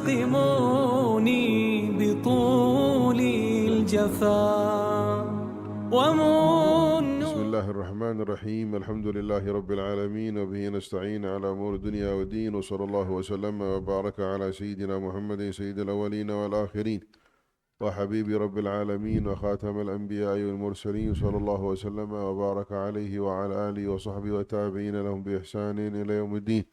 يسقموني بطول الجفا بسم الله الرحمن الرحيم. الحمد لله رب العالمين وبه نستعين على أمور الدنيا والدين، وصلى الله وسلم وبارك على سيدنا محمد سيد الأولين والآخرين وحبيب رب العالمين وخاتم الأنبياء والمرسلين، صلى الله وسلم وبارك عليه وعلى آله وصحبه وتابعين لهم بإحسان إلى يوم الدين.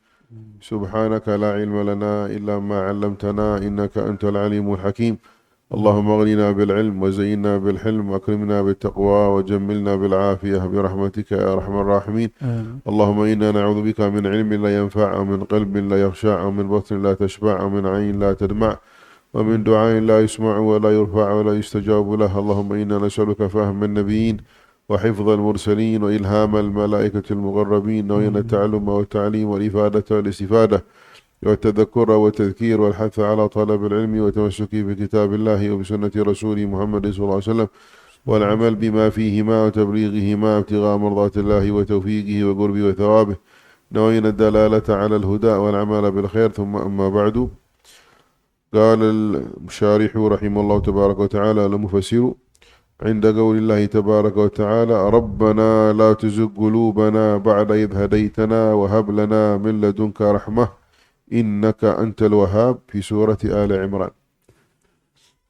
سبحانك لا علم لنا إلا ما علمتنا إنك أنت العليم الحكيم. اللهم اغننا بالعلم وزينا بالحلم واكرمنا بالتقوى وجملنا بالعافية برحمتك يا أرحم الراحمين. اللهم إنا نعوذ بك من علم لا ينفع، ومن قلب لا يخشع، ومن بطن لا تشبع، ومن عين لا تدمع، ومن دعاء لا يسمع ولا يرفع ولا يستجاب له. اللهم إنا نسألك فهم النبيين وحفظ المرسلين وإلهام الملائكة المقربين، وإن التعلم والتعليم والإفادة والاستفادة والتذكر والتذكير والحث على طلب العلم وتمسك بكتاب الله وبسنة رسوله محمد صلى الله عليه وسلم، والعمل بما فيهما وتبليغهما ابتغاء مرضات الله وتوفيقه وقربه وثوابه، نوين الدلالة على الهدى والعمل بالخير. ثم أما بعد، قال الشارح رحمه الله تبارك وتعالى المفسر عند قول الله تبارك وتعالى: ربنا لا تزغ قلوبنا بعد إذ هديتنا وهب لنا من لدنك رحمة إنك أنت الوهاب، في سورة آل عمران.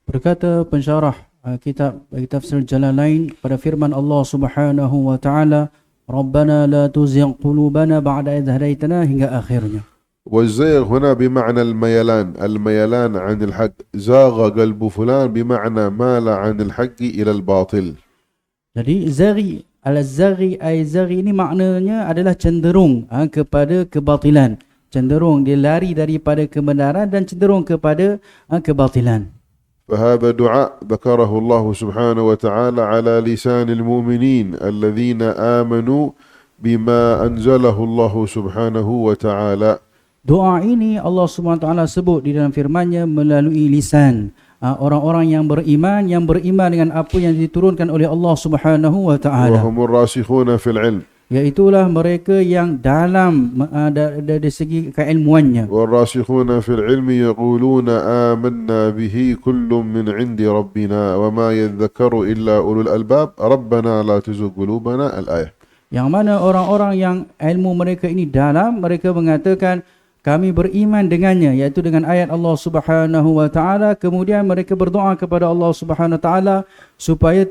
Berkata pensyarah kitab bagi tafsir Jalalain pada firman Allah Subhanahu wa taala, Rabbana la tuzigh qulubana ba'da idh hadaitana, hingga akhirnya. والزيغ هنا بمعنى الميلان، الميلان عن الحق. زاغ قلب فلان بمعنى مال عن الحق إلى الباطل. Jadi zaghi, al-zaghi ay zaghi ini maknanya adalah cenderung kepada kebatilan. Cenderung dia lari daripada kebenaran dan cenderung kepada kebatilan. فهذا دعاء ذكره الله سبحانه وتعالى على لسان المؤمنين الذين آمنوا بما أنزله الله سبحانه وتعالى. Doa ini Allah SWT sebut di dalam firman-Nya melalui lisan orang-orang yang beriman dengan apa yang diturunkan oleh Allah Subhanahu wa taala. وهم الراسخون في العلم. Iaitulah mereka yang dalam dari segi keilmuannya. والراسخون في العلم يقولون آمنا به كل من عند ربنا وما يذكر إلا أولو الألباب ربنا لا تزغ قلوبنا، الآية. Yang mana orang-orang yang ilmu mereka ini dalam, mereka mengatakan kami beriman dengannya, iaitu dengan ayat Allah Subhanahu wa taala. Kemudian mereka berdoa kepada Allah Subhanahu wa taala supaya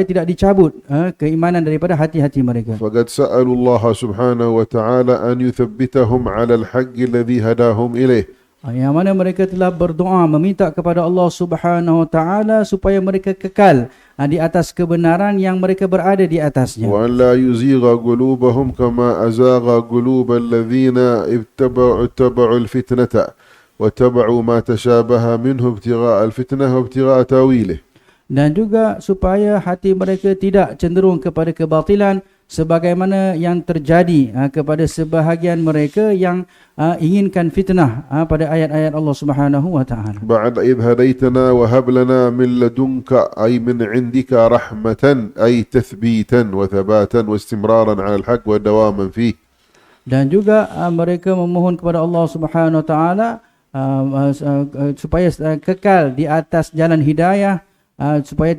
tidak dicabut keimanan daripada hati-hati mereka. فقد سألوا الله سبحانه وتعالى أن يثبتهم على الحق الذي هداهم إليه. Yang mana mereka telah berdoa meminta kepada Allah Subhanahu wa taala supaya mereka kekal di atas kebenaran yang mereka berada di atasnya. وأن لا يزيغ قلوبهم كما أزاغ قلوب الذين اتبعوا الفتنة واتبعوا ما تشابه منه ابتغاء الفتنة وابتغاء تاويله. Dan juga supaya hati mereka tidak cenderung kepada kebatilan sebagaimana yang terjadi kepada sebahagian mereka yang inginkan fitnah pada ayat-ayat Allah Subhanahu wa taala. بعد إذ هديتنا وهب لنا من لدنك أي من عندك رحمة أي تثبيتا وثباتا واستمرارا على الحق ودواما فيه. Dan juga mereka memohon kepada Allah Subhanahu wa taala supaya kekal di atas jalan hidayah, supaya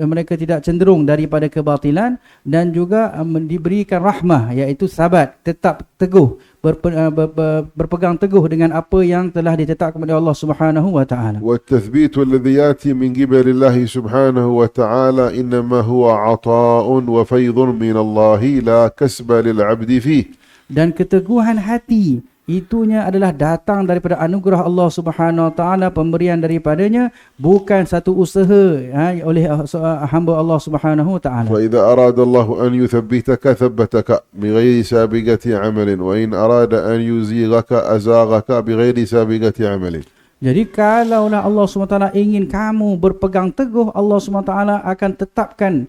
mereka tidak cenderung daripada kebatilan, dan juga diberikan rahmah, iaitu sabat, tetap teguh, berpegang teguh dengan apa yang telah ditetapkan oleh Allah Subhanahu wa taala. والتثبيت الذي يأتي من قبل الله سبحانه وتعالى إنما هو عطاء وفيض من الله لا كسب للعبد فيه. Dan keteguhan hati itunya adalah datang daripada anugerah Allah Subhanahu wa taala, pemberian daripadanya, bukan satu usaha oleh hamba Allah Subhanahu wa taala. وإذا أراد الله أن يثبتك ثبتك بغير سابقة عمل وإن أراد أن يزيغك أزاغك بغير سابقة عمل. Jadi kalaulah Allah SWT ingin kamu berpegang teguh, Allah SWT akan tetapkan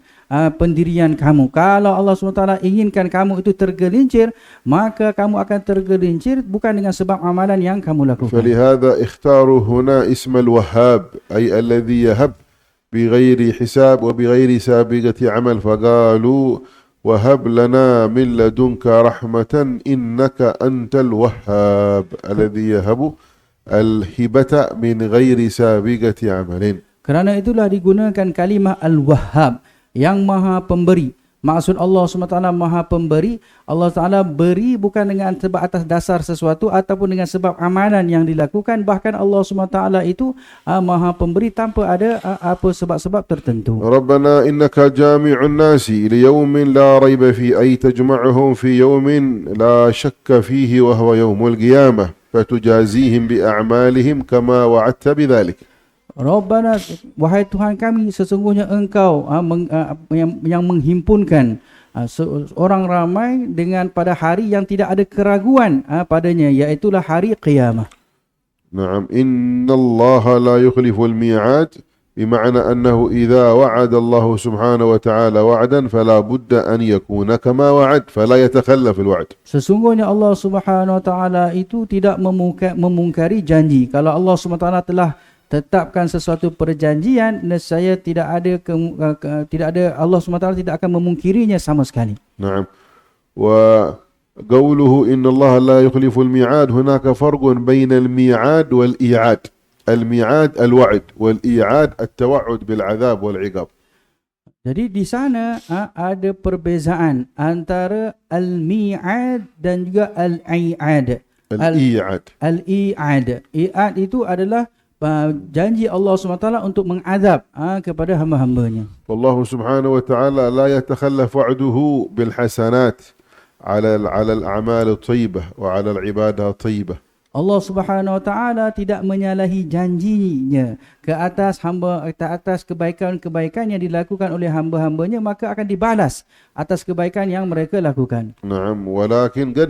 pendirian kamu. Kalau Allah SWT inginkan kamu itu tergelincir, maka kamu akan tergelincir bukan dengan sebab amalan yang kamu lakukan. فلهذا اختاروا هنا اسم الوهاب أي الذي يهب بغير حساب وبغير سابقة عمل، فقالوا وهب لنا من لدنك رحمة إنك أنت الوهاب الذي يهب الهبة من غير سابقة عمل. Kerana itulah digunakan kalimah Al-Wahhab, yang maha pemberi. Maksud Allah SWT maha pemberi, Allah Ta'ala beri bukan dengan sebab atas dasar sesuatu ataupun dengan sebab amalan yang dilakukan. Bahkan Allah SWT itu maha pemberi tanpa ada apa sebab-sebab tertentu. ربنا إنك جامع الناس ليوم لا ريب فيه أي تجمعهم في يوم لا شك فيه وهو يوم القيامة فتجازيهم بأعمالهم كما وعدت بذلك. Rabbana, wahai Tuhan kami, sesungguhnya Engkau yang menghimpunkan orang ramai dengan pada hari yang tidak ada keraguan padanya, iaitulah hari qiyamah. نعم إن الله لا يخلف الميعاد بمعنى أنه إذا وعد الله سبحانه وتعالى وعدا فلا بد أن يكون كما وعد فلا يتخلف الوعد. Sesungguhnya Allah Subhanahu Wa Taala itu tidak memungkari janji. Kalau Allah Subhanahu Wa Taala telah tetapkan sesuatu perjanjian, nescaya tidak ada Allah SWT tidak akan memungkirinya sama sekali. نعم وقوله إن الله لا يخلف الميعاد هناك فرق بين الميعاد والإيعاد. الميعاد الوعد والإيعاد التوعد بالعذاب والعقاب. Jadi di sana ada perbezaan antara al-mi'ad dan juga al-i'ad. الإيعاد Al-i'ad. I'ad itu adalah janji Allah SWT untuk mengadab kepada hamba-hambanya. والله سبحانه وتعالى لا يتخلف وعده بالحسنات على الأعمال الطيبة وعلى العبادة الطيبة. Allah Subhanahu Wa Taala tidak menyalahi janjinya ke atas kebaikan-kebaikan yang dilakukan oleh hamba-hambanya, maka akan dibalas atas kebaikan yang mereka lakukan. نعم ولكن قد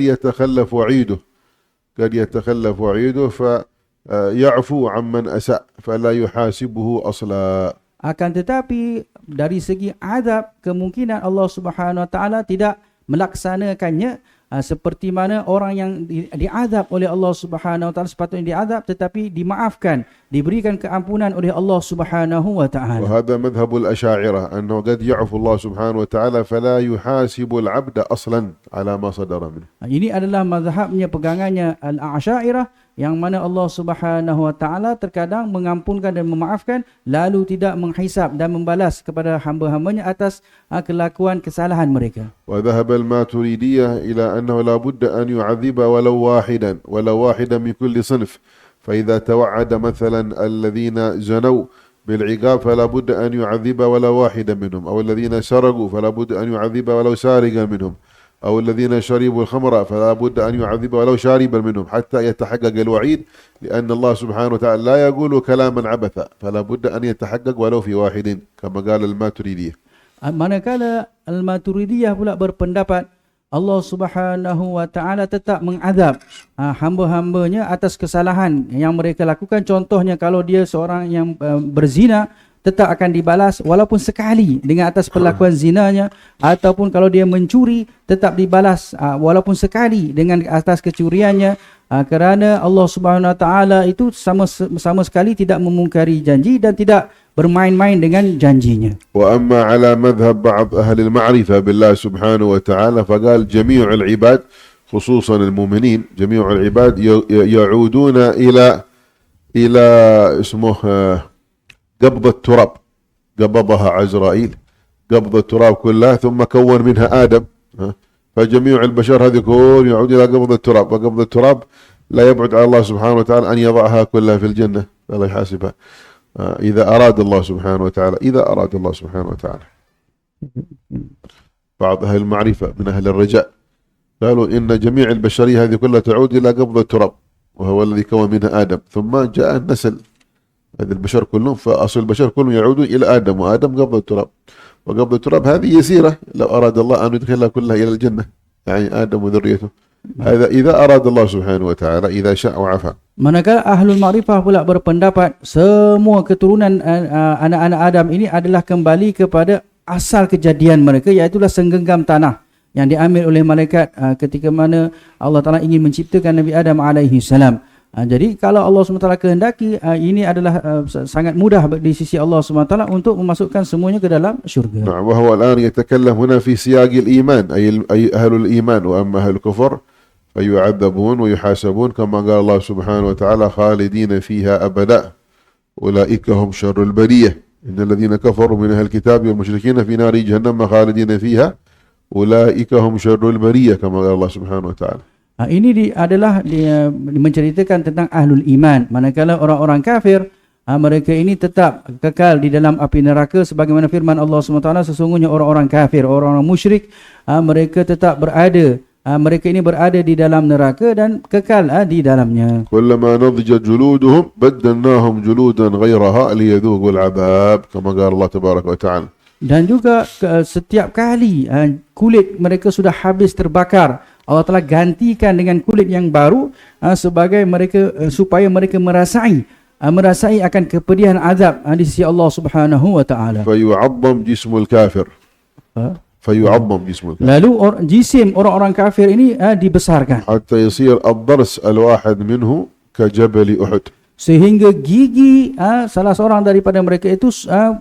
يتخلف وعيده فيعفو عمن أساء فلا يحاسبه أصلا. Akan tetapi dari segi azab, kemungkinan Allah Subhanahu Wa Taala tidak melaksanakannya seperti mana orang yang diazab oleh Allah Subhanahu Wa Taala sepatutnya diazab tetapi dimaafkan, diberikan keampunan oleh Allah Subhanahu Wa Taala. وهذا مذهب الأشاعرة أنه قد يعفو الله سبحانه وتعالى فلا يحاسب العبد أصلا على ما صدر منه. Ini adalah mazhabnya, pegangannya Al-Asy'ariyah, yang mana Allah Subhanahu Wa Taala terkadang mengampunkan dan memaafkan lalu tidak menghisab dan membalas kepada hamba-hambanya atas kelakuan kesalahan mereka. وذهب الماتريدية إلى أنه لا بد أن يعذب ولو واحدا من كل صنف. فإذا توعد مثلا الذين زنوا بالعقاب فلا بد أن يعذب ولو واحدا منهم، أو الذين سرقوا فلا بد أن يعذب ولو سارقا منهم، أو الذين شربوا الخمر فلا بد أن يعذب ولو شاربا منهم حتى يتحقق الوعيد، لأن الله سبحانه وتعالى لا يقول كلاما عبثا فلا بد أن يتحقق ولو في واحد كما قال الماتريدية. Manakala Al-Maturidiyah pula berpendapat Allah Subhanahu Wa Taala tetap mengadab hamba-hambanya atas kesalahan yang mereka lakukan. Contohnya kalau dia seorang yang berzina, tetap akan dibalas walaupun sekali dengan atas perlakuan zinanya, ataupun kalau dia mencuri tetap dibalas walaupun sekali dengan atas kecuriannya, kerana Allah Subhanahu Wa Taala itu sama sekali tidak memungkari janji dan tidak bermain-main dengan janjinya. وأما على مذهب بعض أهل المعرفة بالله سبحانه وتعالى فقال جميع العباد خصوصا المؤمنين جميع العباد يعودون إلى اسمه قبض التراب، قبضها عزرائيل، قبض التراب كلها ثم كون منها آدم، فجميع البشر هذه كل يعود إلى قبض التراب، وقبض التراب لا يبعد على الله سبحانه وتعالى أن يضعها كلها في الجنة الله يحاسبها إذا أراد الله سبحانه وتعالى بعض أهل المعرفة من أهل الرجاء قالوا إن جميع البشرية هذه كلها تعود إلى قبض التراب وهو الذي كون منها آدم، ثم جاء النسل هذه البشر كلهم، فأصل البشر كلهم يعودون إلى آدم، وآدم قبض التراب، وقبض التراب هذه يسيرة لو أراد الله أن يدخلها كلها إلى الجنة، يعني آدم وذريته. هذا إذا أراد الله سبحانه وتعالى إذا شاء وعفا. Manakala Ahlul Ma'rifah pula berpendapat semua keturunan anak-anak Adam ini adalah kembali kepada asal kejadian mereka, iaitulah senggenggam tanah yang diambil oleh malaikat ketika mana Allah Ta'ala ingin menciptakan Nabi Adam alaihi salam. Jadi kalau Allah SWT kehendaki, ini adalah sangat mudah di sisi Allah SWT untuk memasukkan semuanya ke dalam syurga. نعم. وهو الآن يتكلم هنا في سياق الإيمان، أي أهل الإيمان، وأما أهل الكفر فيعذبون ويحاسبون كما قال الله سبحانه وتعالى خالدين فيها أبدا أولئك هم شر البرية إن الذين كفروا من أهل الكتاب والمشركين في نار جهنم خالدين فيها أولئك هم شر البرية كما قال الله سبحانه وتعالى. Ini adalah menceritakan tentang ahlul iman. Manakala orang-orang kafir, mereka ini tetap kekal di dalam api neraka sebagaimana firman Allah SWT, sesungguhnya orang-orang kafir, orang-orang musyrik, mereka tetap berada, mereka ini berada di dalam neraka dan kekal di dalamnya. كلما نضجت جلودهم بدلناهم جلودا غيرها ليذوقوا العذاب كما قال الله تبارك وتعالى. Dan juga setiap kali kulit mereka sudah habis terbakar, Allah telah gantikan dengan kulit yang baru sebagai mereka supaya mereka merasai akan kepedihan azab di sisi Allah Subhanahu wa taala. فيعظم جسم الكافر. فيعظم جسم الكافر. Lalu jisim orang-orang kafir ini dibesarkan حتى يصير الضرس الواحد منه كجبل أحد. sehingga gigi salah seorang daripada mereka itu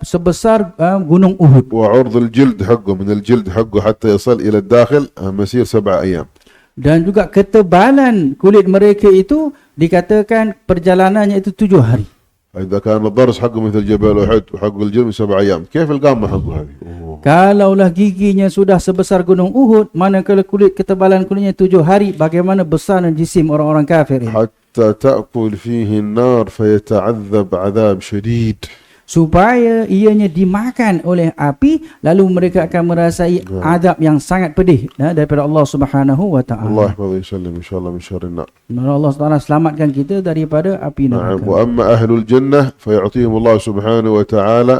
sebesar gunung Uhud. وعرض الجلد حقه من الجلد حقه حتى يصل إلى الداخل مسير 7 أيام. Dan juga ketebalan kulit mereka itu dikatakan perjalanannya itu 7 hari. إذا كان الضرس حقه مثل جبل أحد وحق الجلد 7 أيام كيف القامة حقه هذه؟ Kalaulah giginya sudah sebesar gunung Uhud, manakala ketebalan kulitnya 7 hari, bagaimana besarnya jisim orang-orang kafir ini? حتى تأكل فيه النار فيتعذب عذاب شديد. Supaya ianya dimakan oleh api, lalu mereka akan merasai azab yang sangat pedih daripada Allah Subhanahu wa taala. الله يحفظه ويسلم إن شاء الله من شر النار. Allah Taala selamatkan kita daripada api نعم. neraka. وأما أهل الجنة فيعطيهم الله سبحانه وتعالى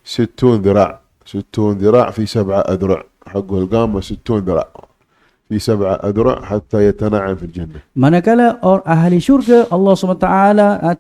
60 ذراع. 60 ذراع في 7 أذرع. حقه القامة 60 ذراع في 7 أذرع حتى يتنعم في الجنة. Manakala ahli syurga, Allah SWT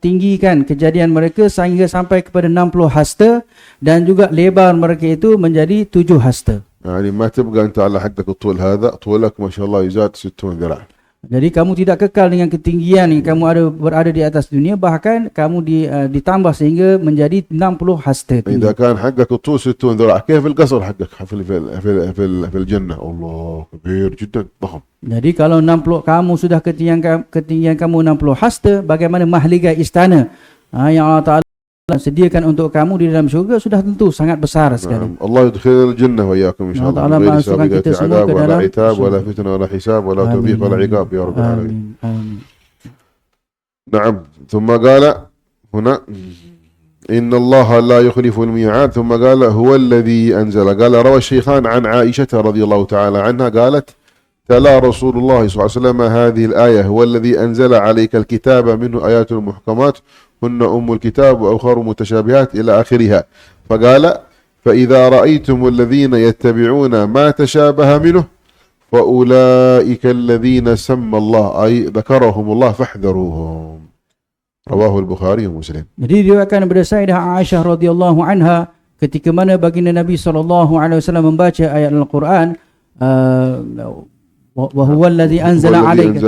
tinggikan kejadian mereka sehingga sampai kepada 60 hasta dan juga lebar mereka itu menjadi 7 hasta. يعني ما تبقى أنت على حدك الطول هذا، طولك ما شاء الله يزاد 60 ذراع. Jadi kamu tidak kekal dengan ketinggian yang kamu berada di atas dunia, bahkan kamu ditambah sehingga menjadi 60 hasta tinggi. إذا كان حقك الطول 60 ذراع كيف القصر حقك في الجنة؟ الله كبير جدا ضخم. Jadi kalau 60 kamu sudah ketinggian kamu 60 hasta, bagaimana mahligai istana yang Allah Taala sediakan untuk kamu di dalam syurga sudah tentu sangat besar sekali. الله يدخل الجنة وإياكم إن شاء الله من غير سابقة عذاب ولا عتاب ولا فتنة ولا حساب ولا توبيخ ولا عقاب يا رب العالمين. نعم. ثم قال هنا إن الله لا يخلف الميعاد. ثم قال هو الذي أنزل. قال روى الشيخان عن عائشة رضي الله تعالى عنها قالت تلا رسول الله صلى الله عليه وسلم هذه الآية هو الذي أنزل عليك الكتاب منه آيات محكمات هن أم الكتاب وأخر متشابهات إلى آخرها. فقال فإذا رأيتم الذين يتبعون ما تشابه منه فأولئك الذين سمى الله أي ذكرهم الله فاحذروهم. رواه البخاري ومسلم. Jadi diriwayatkan daripada Sayyidah Aisyah radhiyallahu anha, ketika mana baginda Nabi SAW membaca ayat Al-Quran, وهو الذي أنزل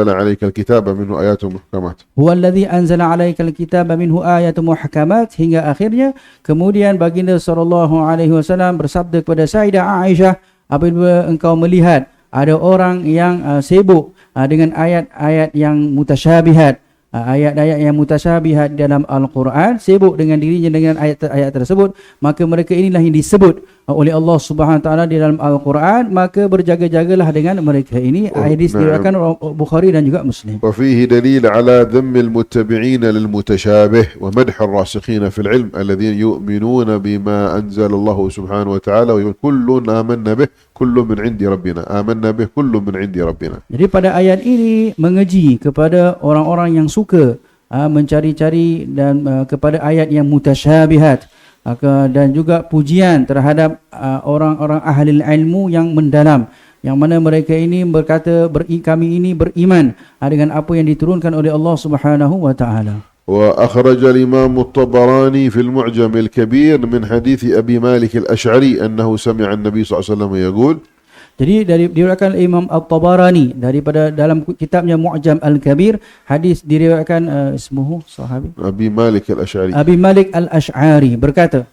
عليك الكتاب منه آيات محكمات. هو الذي أنزل عليك الكتاب منه آيات محكمات hingga akhirnya. Kemudian baginda SAW bersabda kepada Sayyidah Aisyah, apabila engkau melihat ada orang yang sibuk dengan ayat-ayat yang mutasyabihat, ayat-ayat yang mutasyabihat dalam Al-Quran, sibuk dengan dirinya dengan ayat-ayat tersebut, maka mereka inilah yang disebut oleh Allah Subhanahu Wa Taala di dalam Al-Quran, maka berjaga-jagalah dengan mereka ini. Hadis diriwayatkan Bukhari dan juga Muslim. وفيه دليل على ذم المتبعين للمتشابه ومدح الراسخين في العلم الذين يؤمنون بما أنزل الله سبحانه وتعالى ويقول كل آمنا به كل من عند ربنا آمنا به كل من عند ربنا. Jadi pada ayat ini mengeji kepada orang-orang yang suka mencari-cari dan kepada ayat yang mutasyabihat, dan juga pujian terhadap orang-orang ahli ilmu yang mendalam, yang mana mereka ini berkata kami ini beriman dengan apa yang diturunkan oleh Allah Subhanahu wa taala. وأخرج الإمام الطبراني في المعجم الكبير من حديث أبي مالك الأشعري أنه سمع النبي صلى الله عليه وسلم يقول. Jadi diriwayatkan Imam At-Tabarani daripada dalam kitabnya Mu'jam Al-Kabir, hadis diriwayatkan ismuhu sahabi أبي مالك الأشعري Abi Malik Al-Ash'ari berkata,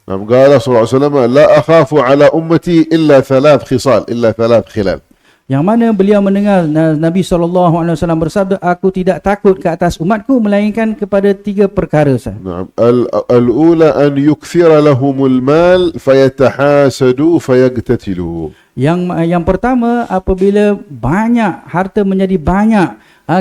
نعم قال صلى الله عليه وسلم لا أخاف على أمتي إلا ثلاث خصال إلا ثلاث خلال. yang mana beliau mendengar Nabi SAW bersabda, aku tidak takut ke atas umatku melainkan kepada 3 perkara sahaja. نعم الأولى أن يكثر لهم المال فيتحاسدوا فيقتتلوا. Yang pertama, apabila banyak harta menjadi banyak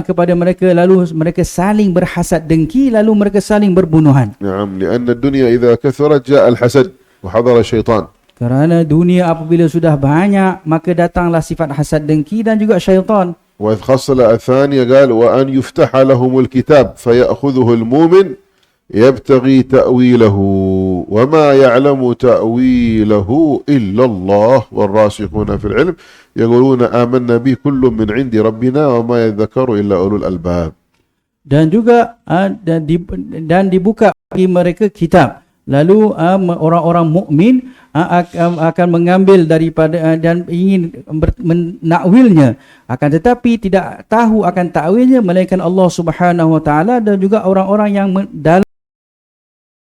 kepada mereka, lalu mereka saling berhasad dengki, lalu mereka saling berbunuhan. نعم لأن الدنيا إذا كثرت جاء الحسد وحضر الشيطان. Kerana dunia apabila sudah banyak, maka datanglah sifat hasad dengki dan juga syaitan. والخصلة الثانية قال وأن يفتح لهم الكتاب فيأخذه المؤمن يبتغي تأويله وما يعلم تأويله إلا الله والراسخون في العلم يقولون آمنا به كل من عند ربنا وما يذكر إلا أولو الألباب. Dan juga dan dibuka bagi mereka kitab. Lalu orang-orang mukmin akan mengambil daripada dan ingin menakwilnya, akan tetapi tidak tahu akan takwilnya melainkan Allah Subhanahu wa taala dan juga orang-orang yang dalam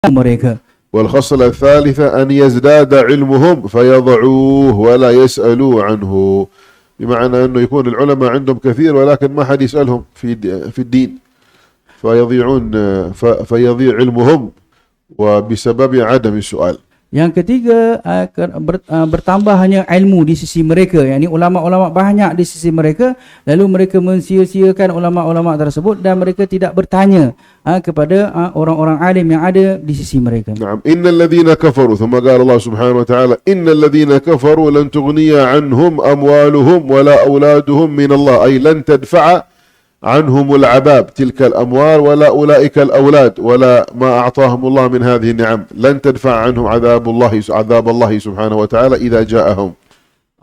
mereka. والخصلة الثالثة أن يزداد علمهم فيضعوه ولا يسألوا عنه، بمعنى أنه يكون العلماء عندهم كثير ولكن ما حد يسألهم في الدين فيضيع علمهم وبسبب عدم السؤال. Yang ketiga, bertambahnya ilmu di sisi mereka, yakni ulama-ulama banyak di sisi mereka, lalu mereka mensia-siakan ulama-ulama tersebut dan mereka tidak bertanya kepada orang-orang alim yang ada di sisi mereka. نعم إن الذين كفروا ثم قال الله سبحانه وتعالى إن الذين كفروا لن تغني عنهم أموالهم ولا أولادهم من الله، أي لن تدفع عنهم العذاب تلك الأموال ولا أولئك الأولاد ولا ما أعطاهم الله من هذه النعم، لن تدفع عنهم عذاب الله سبحانه وتعالى إذا جاءهم.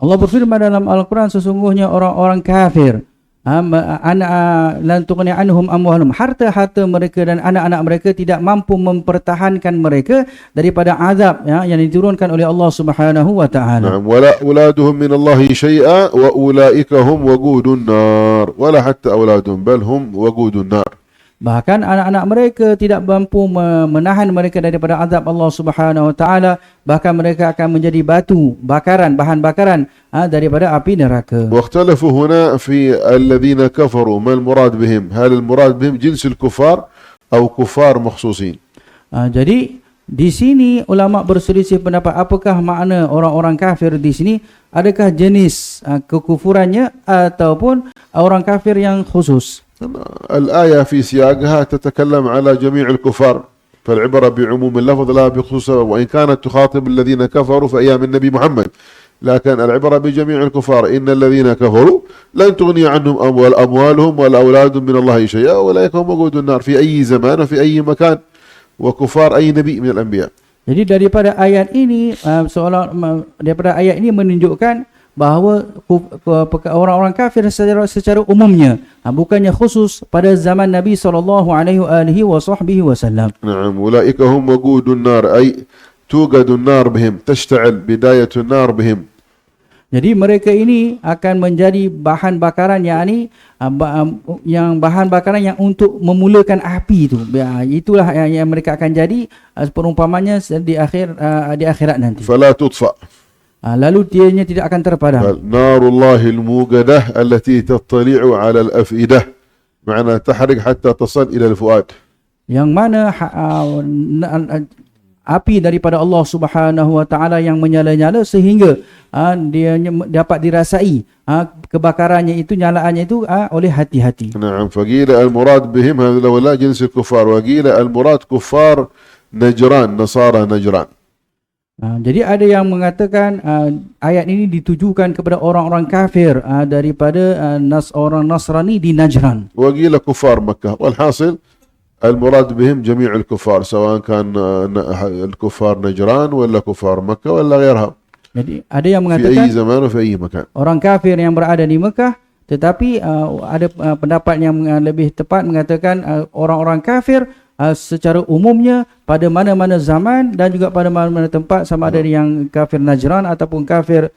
Allah berfirman dalam Al-Quran, sesungguhnya orang-orang kafir lan tughni anhum amwaluhum, harta-harta mereka dan anak-anak mereka tidak mampu mempertahankan mereka daripada azab yang diturunkan oleh Allah Subhanahu wa taala. نعم ولا أولادهم من الله شيئا وأولئك هم وقود النار ولا حتى أولادهم بل هم وقود النار. Bahkan anak-anak mereka tidak mampu menahan mereka daripada azab Allah Subhanahu wa taala, bahkan mereka akan menjadi batu bakaran, bahan bakaran daripada api neraka. واختلفوا هنا في الذين كفروا ما المراد بهم، هل المراد بهم جنس الكفار أو كفار مخصوصين؟ Jadi di sini ulama berselisih pendapat apakah makna orang-orang kafir di sini, adakah jenis kekufurannya ataupun orang kafir yang khusus. الآية في سياقها تتكلم على جميع الكفار، فالعبرة بعموم اللفظ لا بخصوص، وإن كانت تخاطب الذين كفروا في أيام النبي محمد، لكن العبرة بجميع الكفار. إن الذين كفروا لن تغني عنهم أموالهم ولا أولادهم من الله شيئا أولئك هم وقود النار في أي زمان وفي أي مكان وكفار أي نبي من الأنبياء. Jadi daripada ayat ini menunjukkan bahawa orang-orang kafir secara umumnya, bukannya khusus pada zaman Nabi SAW. نعم أولئك هم وقود النار أي توقد النار بهم، تشتعل بداية النار بهم. Jadi mereka ini akan menjadi bahan bakaran, yang bahan bakaran yang untuk memulakan api itu. Itulah yang mereka akan jadi perumpamannya di akhirat nanti. فلا تطفأ. Lalu dianya tidak akan terpadam. نار الله الموقدة التي تطلع على الأفئدة، معنى تحرق حتى تصل إلى الفؤاد. Yang mana api daripada Allah Subhanahu wa taala yang menyala-nyala sehingga dia dapat dirasai kebakarannya itu, nyalaannya itu oleh hati-hati. نعم فقيل المراد بهم هؤلاء جنس الكفار، وقيل المراد كفار نجران نصارى نجران. Jadi ada yang mengatakan ayat ini ditujukan kepada orang-orang kafir daripada orang Nasrani di Najran. وقيل كفار مكة، والحاصل المراد بهم جميع الكفار سواء كان الكفار نجران ولا كفار مكة ولا غيرها. Jadi ada yang في mengatakan أي زمان وفي أي مكان. orang kafir yang berada di Mekah, tetapi ada pendapat yang lebih tepat mengatakan orang-orang kafir secara umumnya pada mana-mana zaman dan juga pada mana-mana tempat, sama ada yang kafir Najran ataupun kafir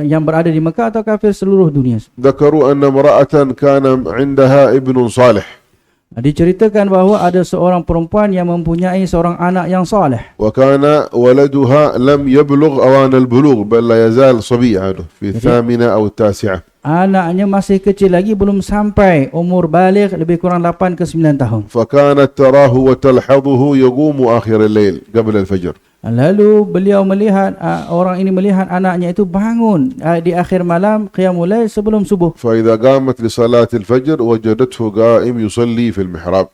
yang berada di Mekah atau kafir seluruh dunia. ذكروا أن امرأة كان عندها ابن صالح Diceritakan bahawa ada seorang perempuan yang mempunyai seorang anak yang saleh. وكان ولدها لم يبلغ أوان البلوغ بل لا يزال صبي في الثامنة أو التاسعة. Anaknya masih kecil lagi, belum sampai umur baligh, lebih kurang 8 ke 9 tahun. فكانت تراه وتلحظه يقوم آخر الليل قبل الفجر. Lalu beliau melihat, orang ini melihat anaknya itu bangun di akhir malam qiyamul lail sebelum subuh. فإذا قامت لصلاة الفجر وجدته قائم يصلي في المحراب.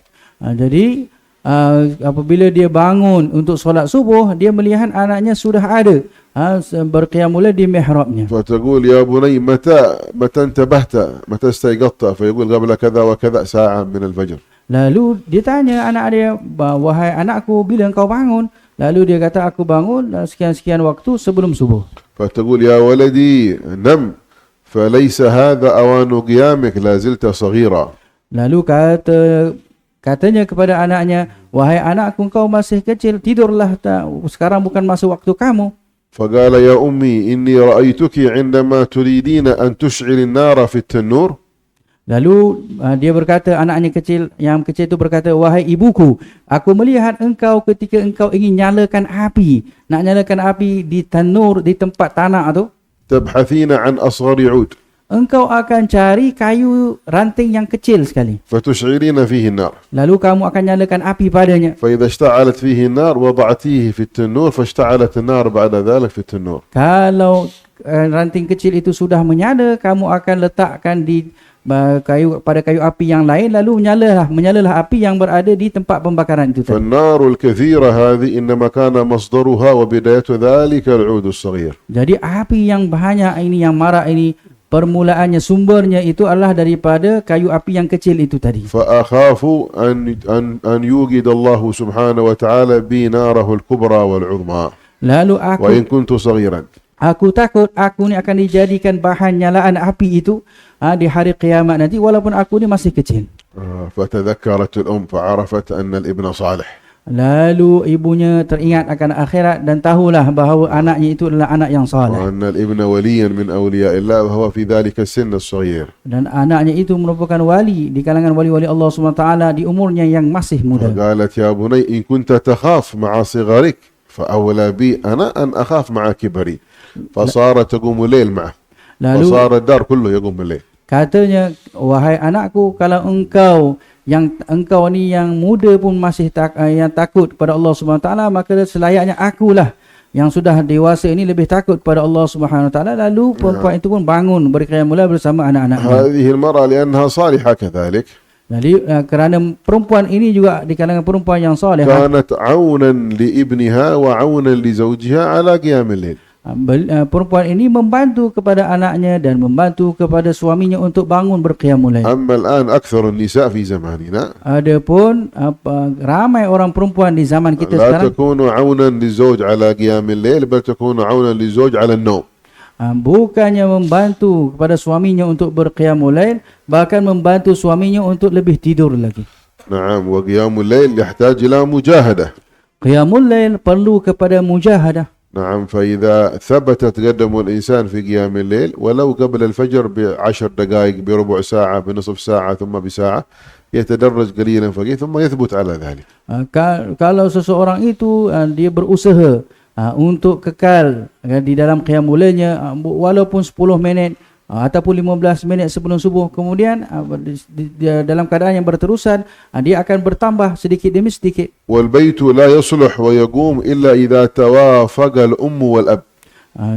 Jadi apabila dia bangun untuk solat subuh, dia melihat anaknya sudah ada berqiyamul lail di mihrabnya. فتقول يا بني متى انتبهت متى استيقظت فيقول قبل كذا وكذا ساعة من الفجر. Lalu dia tanya anak dia, wahai anakku, bila engkau bangun? Lalu dia kata, aku bangun sekian-sekian waktu sebelum subuh. فتقول يا ولدي نم فليس هذا أوان قيامك لا زلت صغيرا. Lalu katanya kepada anaknya, wahai anakku, engkau masih kecil, tidurlah, sekarang bukan masa waktu kamu. فقال يا أمي إني رأيتك عندما تريدين أن تشعل النار في التنور. Lalu dia berkata, anaknya yang kecil itu berkata, wahai ibuku, aku melihat engkau ketika engkau ingin nyalakan api, nak nyalakan api di tanur, di tempat tanah tu. تبحثين عن أصغر عود. Engkau akan cari kayu ranting yang kecil sekali. فتشعلين فيه النار. Lalu kamu akan nyalakan api padanya. فإذا اشتعلت فيه النار وضعتيه في التنور فاشتعلت النار بعد ذلك في التنور. Kalau ranting kecil itu sudah menyala, kamu akan letakkan di pada kayu api yang lain, lalu menyalalah api yang berada di tempat pembakaran itu tadi. فالنار الكثيرة هذه إنما كان مصدرها وبداية ذلك العود الصغير. Jadi api yang banyak ini, yang marak ini, permulaannya, sumbernya itu adalah daripada kayu api yang kecil itu tadi. فأخاف أن يوجد الله سبحانه وتعالى بي ناره الكبرى والعظمى Lalu وإن كنت صغيرا. aku takut aku ni akan dijadikan bahan nyalaan api itu di hari kiamat nanti, walaupun aku ni masih kecil. فتذكرت الأم فعرفت أن الابن صالح. Lalu ibunya teringat akan akhirat dan tahulah bahawa anaknya itu adalah anak yang saleh. وأن الابن وليا من أولياء الله وهو في ذلك السن الصغير. Dan anaknya itu merupakan wali di kalangan wali-wali Allah SWT di umurnya yang masih muda. فقالت يا بني إن كنت تخاف مع صغرك فأولى بي أنا أن أخاف مع كبري. فصارت تقوم الليل معه. وصار الدار كله يقوم الليل. Katanya, wahai anakku, kalau engkau ni yang muda pun masih yang takut kepada Allah SWT, maka selayaknya akulah yang sudah dewasa ini lebih takut kepada Allah SWT. Lalu perempuan itu pun bangun berqiyamul lail bersama anak-anaknya. هذه المرأة لأنها صالحة كذلك. Jadi kerana perempuan ini juga di kalangan perempuan yang soleh, كانت عونا لابنها وعونا لزوجها على قيام الليل. perempuan ini membantu kepada anaknya dan membantu kepada suaminya untuk bangun berqiyamul lail. أما الآن أكثر النساء في زماننا Adapun ramai orang perempuan di zaman kita لا sekarang تكون عونا للزوج على قيام الليل بل تكون عونا للزوج على النوم. bukannya membantu kepada suaminya untuk berqiyamul lail, bahkan membantu suaminya untuk lebih tidur lagi. نعم وقيام الليل يحتاج إلى مجاهدة. Qiyamul lail perlu kepada mujahadah. نعم فإذا ثبت تقدم الإنسان في قيام الليل ولو قبل الفجر ب10 دقائق بربع ساعة بنصف ساعة ثم بساعة يتدرج قليلا فقليلا ثم يثبت على ذلك. Kalau seseorang itu dia berusaha untuk kekal di dalam qiyamul lailnya walaupun 10 minit ataupun 15 minit sebelum subuh, kemudian dalam keadaan yang berterusan dia akan bertambah sedikit demi sedikit. والبيت لا يصلح ويقوم إلا إذا توافق الأم والأب.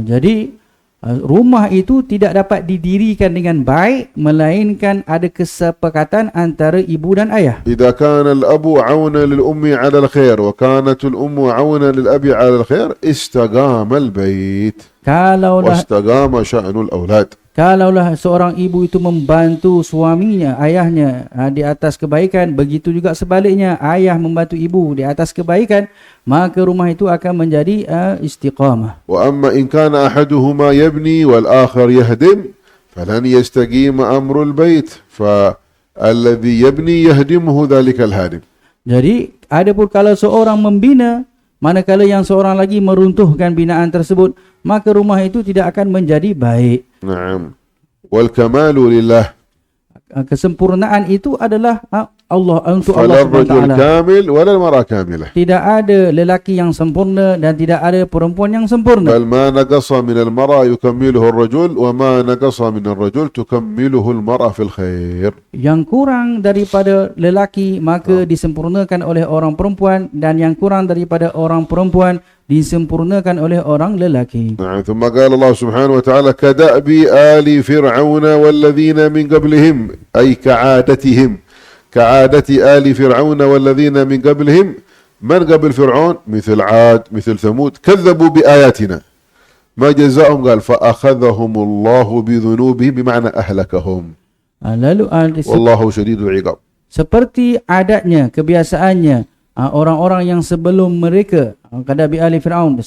Jadi rumah itu tidak dapat didirikan dengan baik melainkan ada kesepakatan antara ibu dan ayah. إذا كان الأب عونا للأم على الخير وكانت الأم عونا للأب على الخير استقام البيت واستقام شأن الأولاد. Kalaulah seorang ibu itu membantu suaminya, ayahnya di atas kebaikan, begitu juga sebaliknya ayah membantu ibu di atas kebaikan, maka rumah itu akan menjadi istiqamah. وأما إن كان أحدهما يبني والآخر يهدم فلن يستقيم أمر البيت الذي يبني يهدمه ذلك الهادم. Jadi adapun kalau seorang membina, manakala yang seorang lagi meruntuhkan binaan tersebut, maka rumah itu tidak akan menjadi baik. نعم. والكمال لله. Kesempurnaan itu adalah Allah, untuk فلا Allah Subhanahu الرجل Wa Taala. كامل ولا المرأة كاملة. Tidak ada lelaki yang sempurna dan tidak ada perempuan yang sempurna. بل ما نقص من المرأة يكمله الرجل وما نقص من الرجل تكمله المرأة في الخير. Yang kurang daripada lelaki maka disempurnakan oleh orang perempuan, dan yang kurang daripada orang perempuan disempurnakan oleh orang lelaki. نعم. ثم قال الله سبحانه وتعالى كدأب آل فرعون والذين من قبلهم، أي كعادة آل فرعون والذين من قبلهم. من قبل فرعون مثل عاد مثل ثمود كذبوا بآياتنا، ما جزاؤهم؟ قال فأخذهم الله بذنوبهم بمعنى أهلكهم Lalu والله شديد العقاب. seperti adatnya, kebiasaannya orang-orang yang sebelum mereka, kadabi ahli Fir'aun,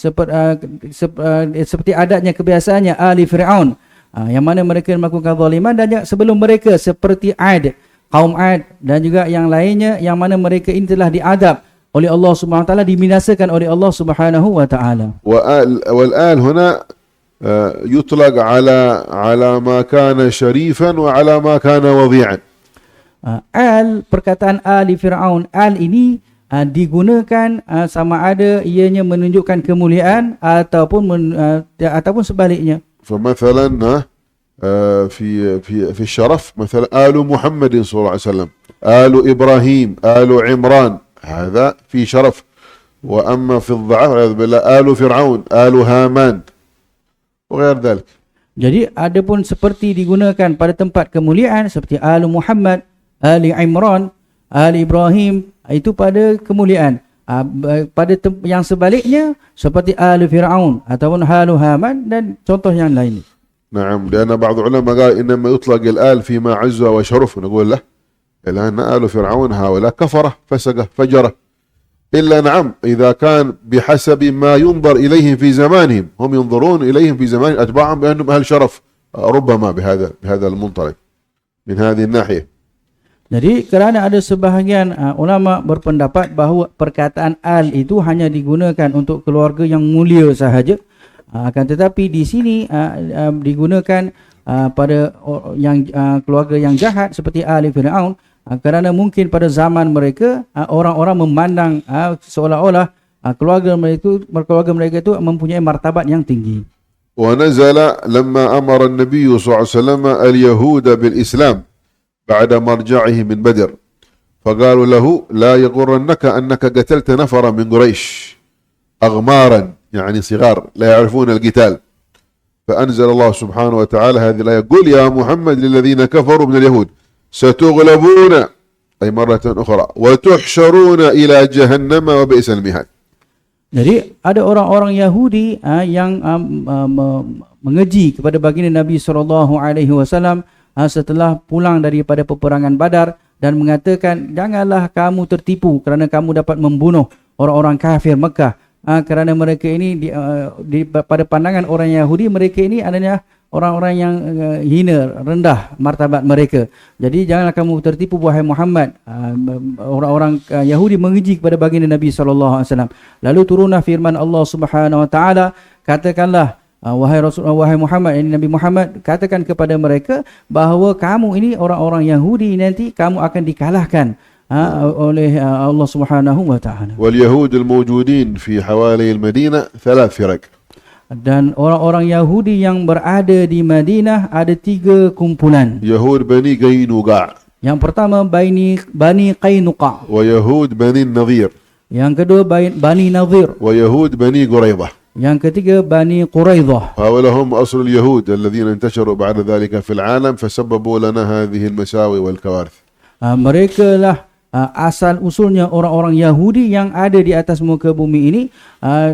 seperti adatnya, kebiasaannya ahli Fir'aun, yang mana mereka melakukan zaliman, dan sebelum mereka seperti Ad, kaum Ad, dan juga yang lainnya, yang mana mereka ini telah diadab oleh Allah Subhanahu Wa Taala, dibinasakan oleh Allah Subhanahu Wa Taala. والآل هنا يطلق على ما كان شريفا وعلى ما كان وضيعا. Perkataan ahli Fir'aun, al ini digunakan sama ada ianya menunjukkan kemuliaan ataupun sebaliknya. فمثلا في الشرف مثلا آل محمد صلى الله عليه وسلم، آل إبراهيم، آل عمران، هذا في شرف. وأما في الضعف آل فرعون، آل هامان وغير ذلك. Jadi adapun seperti digunakan pada tempat kemuliaan seperti Al Muhammad, Ali Imran, Ali Ibrahim, itu pada kemuliaan. Pada yang sebaliknya seperti Al Fir'aun ataupun Al Haman dan contoh yang lain. نعم. لأن بعض العلماء قال إنما يطلق الآل فيما عز وشرف، نقول له الآن آل فرعون هؤلاء كفرة فسقة فجرة. إلا نعم إذا كان بحسب ما ينظر إليهم في زمانهم، هم ينظرون إليهم في زمان أتباعهم بأنهم أهل شرف، ربما بهذا المنطلق من هذه الناحية. Jadi kerana ada sebahagian ulama berpendapat bahawa perkataan al itu hanya digunakan untuk keluarga yang mulia sahaja, akan tetapi di sini digunakan pada keluarga yang jahat seperti Ali Fir'aun, kerana mungkin pada zaman mereka orang-orang memandang seolah-olah keluarga mereka itu mempunyai martabat yang tinggi. ونزل لما أمر النبي صلى الله عليه وسلم اليهود بالإسلام بعد مرجعه من بدر، فقالوا له لا يغرنك أنك قتلت نفرا من قريش أغمارا، يعني صغار لا يعرفون القتال. فأنزل الله سبحانه وتعالى هذه الآية قل يا محمد للذين كفروا من اليهود ستغلبون، أي مرة أخرى، وتحشرون إلى جهنم وبئس المهاد. Jadi ada orang-orang Yahudi yang mengeji kepada baginda Nabi SAW setelah pulang daripada peperangan Badar, dan mengatakan janganlah kamu tertipu kerana kamu dapat membunuh orang-orang kafir Mekah, kerana mereka ini pada pandangan orang Yahudi mereka ini adalah orang-orang yang hina, rendah martabat mereka. Jadi janganlah kamu tertipu wahai Muhammad. Orang-orang Yahudi mengeji kepada baginda Nabi SAW. Lalu turunlah firman Allah Subhanahu Wa Taala, katakanlah wahai Rasul, wahai Muhammad, ini Nabi Muhammad, katakan kepada mereka bahawa kamu ini orang-orang Yahudi nanti kamu akan dikalahkan oleh Allah Subhanahu Wa Taala. واليهود الموجودين في حوالي المدينة 3 فرق. Dan orang-orang Yahudi yang berada di Madinah ada 3 kumpulan. يهود بني قينقاع، Yang pertama Bani Qainuqa, ويهود بني النظير، yang kedua Bani Nadhir, ويهود بني قريظة. yang ketiga Bani Quraidah. هؤلاء هم أصل اليهود الذين انتشروا بعد ذلك في العالم فسببوا لنا هذه المساوئ والكوارث. Mereka lah asal usulnya orang-orang Yahudi yang ada di atas muka bumi ini,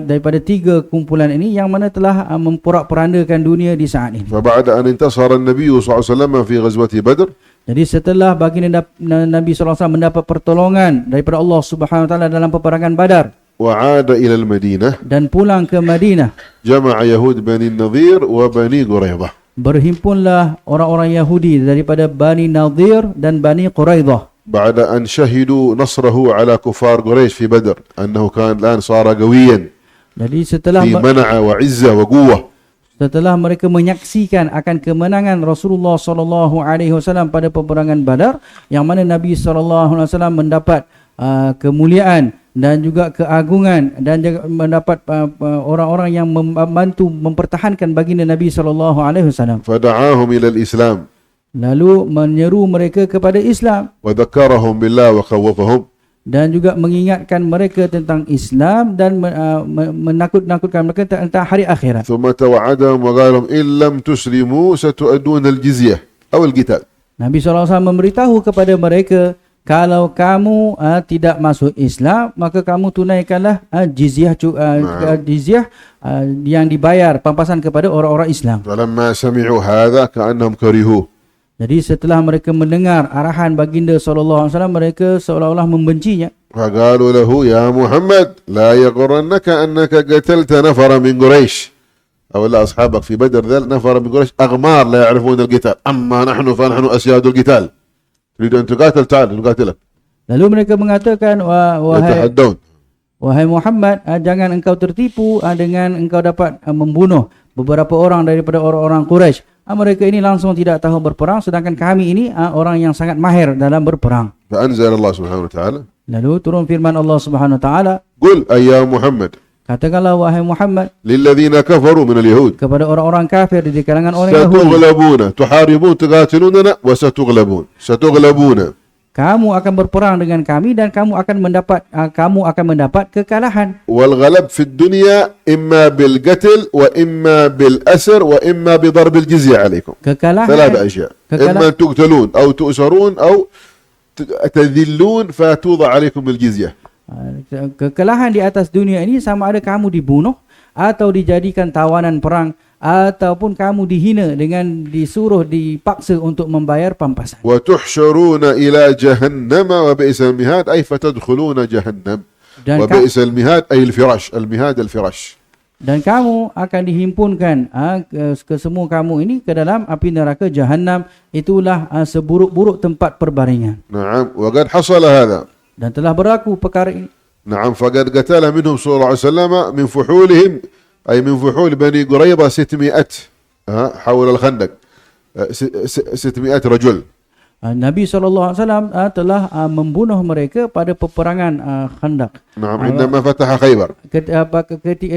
daripada 3 kumpulan ini yang mana telah memporak-porandakan dunia di saat ini. فبعد أن انتصر النبي صلى الله عليه وسلم في غزوة بدر، Jadi setelah baginda Nabi SAW mendapat pertolongan daripada Allah Subhanahu Wa Taala dalam peperangan Badar, وعاد إلى المدينة، dan pulang ke Madinah, جمع يهود بني النظير وبني قريظة. berhimpunlah orang-orang Yahudi daripada Bani Nadir dan Bani Quraidah. بعد أن شهدوا نصره على كفار قريش في بدر أنه كان الآن صار قويا Jadi setelah في منع وعزة وقوة. setelah mereka menyaksikan akan kemenangan Rasulullah SAW pada peperangan Badar, yang mana Nabi SAW mendapat kemuliaan dan juga keagungan dan juga mendapat orang-orang yang membantu mempertahankan baginda Nabi SAW. فدعاهم إلى الإسلام Lalu menyeru mereka kepada Islam وذكرهم بالله وخوفهم. dan juga mengingatkan mereka tentang Islam dan menakut-nakutkan mereka tentang hari akhirat. ثم توعدهم وقال لهم إن لم تسلموا ستؤدون الجزية أو القتال. Nabi SAW memberitahu kepada mereka, kalau kamu tidak masuk Islam, maka kamu tunaikanlah jizyah yang dibayar pampasan kepada orang-orang Islam. فلما سمعوا هذا كأنهم كرهوه. Jadi setelah mereka mendengar arahan baginda SAW, mereka seolah-olah membencinya. فقالوا له يا محمد لا يغرنك أنك قتلت نفرا من قريش، أو لا أصحابك في بدر ذل نفر من قريش أغمار لا يعرفون القتال، أما نحن فنحن أسياد القتال، تريد أن تقاتل تعال نقاتلك. Lalu mereka mengatakan, يتحدون. wahai Muhammad, jangan engkau tertipu dengan engkau dapat membunuh beberapa orang daripada orang-orang Quraisy. Mereka ini langsung tidak tahu berperang, sedangkan kami ini orang yang sangat mahir dalam berperang. فأنزل الله سبحانه وتعالى Lalu turun firman Allah Subhanahu wa taala, قل أي يا محمد katakanlah wahai Muhammad للذين كفروا من اليهود kepada orang-orang kafir di kalangan orang Yahudi, ستغلبون تحاربون تقاتلوننا ستغلبون kamu akan berperang dengan kami dan kamu akan mendapat kekalahan. والغلب في الدنيا إما بالقتل وإما بالأسر وإما بضرب الجزية عليكم. Kekalahan, ثلاث أشياء، إما تقتلون أو تؤسرون أو تذلون فتوضع عليكم الجزية. kekalahan di atas dunia ini sama ada kamu dibunuh atau dijadikan tawanan perang ataupun kamu dihina dengan dipaksa untuk membayar pampasan. وتحشرون إلى جهنم وبئس المهاد أي فتدخلون جهنم وبئس المهاد أي الفراش، المهاد الفراش. Dan kamu akan dihimpunkan ke semua kamu ini ke dalam api neraka Jahannam, itulah seburuk-buruk tempat perbaringan. نعم وقد حصل هذا. Dan telah berlaku perkara ini. نعم فقد قتل منهم صلى الله عليه وسلم من فحولهم أي من فحول بني قريظة 600 حول الخندق 600 رجل. Nabi SAW telah membunuh mereka pada peperangan Khandaq. نعم عندما فتح خيبر.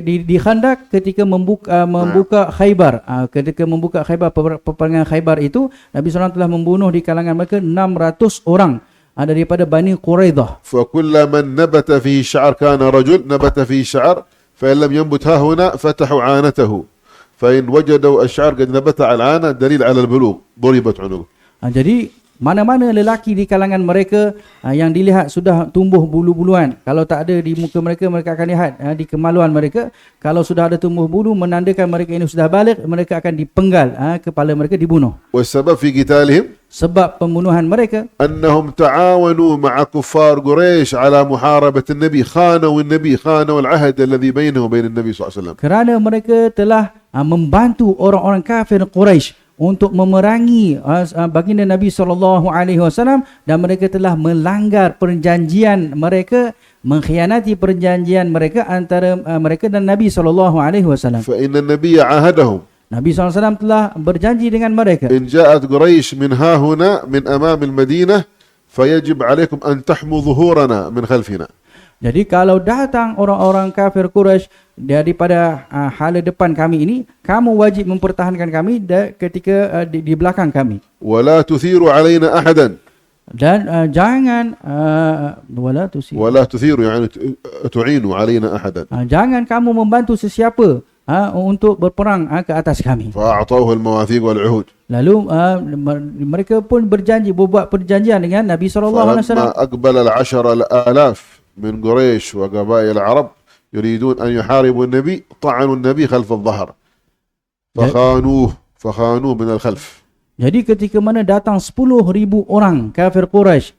Di Khandaq ketika membuka Khaybar. Ketika membuka Khaybar, peperangan Khaybar itu, Nabi SAW telah membunuh di kalangan mereka 600 orang daripada Bani Quraidah. فكل من نبت فيه شعر كان رجل نبت فيه شعر فإن لم ينبت ها هنا فتحوا عانته فإن وجدوا الشعر قد نبت على العانة دليل على البلوغ ضربت عنقه. Jadi mana-mana lelaki di kalangan mereka yang dilihat sudah tumbuh bulu-buluan, kalau tak ada di muka mereka, mereka akan lihat di kemaluan mereka. Kalau sudah ada tumbuh bulu menandakan mereka ini sudah balik, mereka akan dipenggal, kepala mereka dibunuh. والسبب في قتالهم Sebab pembunuhan mereka, أنهم تعاونوا مع كفار قريش على محاربة النبي، خانوا النبي، خانوا العهد الذي بينه وبين النبي صلى الله عليه وسلم. kerana mereka telah membantu orang-orang kafir Quraisy untuk memerangi baginda Nabi SAW, dan mereka telah melanggar perjanjian mereka, mengkhianati perjanjian mereka antara mereka dan Nabi SAW. فإن النبي عاهدهم. Nabi SAW telah berjanji dengan mereka, إن جاءت قريش من ها هنا من أمام المدينة فيجب عليكم أن تحموا ظهورنا من خلفنا. jadi kalau datang orang-orang kafir Quraisy daripada hala depan kami ini, kamu wajib mempertahankan kami ketika di belakang kami. ولا تثيروا علينا أحدا. Dan jangan ولا تثيروا يعني تعينوا علينا أحدا. jangan kamu membantu sesiapa untuk berperang ke atas kami. فأعطوه المواثيق والعهود. Lalu mereka pun berbuat perjanjian dengan Nabi SAW. فلما أقبل 10,000 من قريش وقبائل العرب يريدون أن يحاربوا النبي طعنوا النبي خلف الظهر فخانوه من الخلف. Jadi ketika mana datang 10,000 orang kafir Quraisy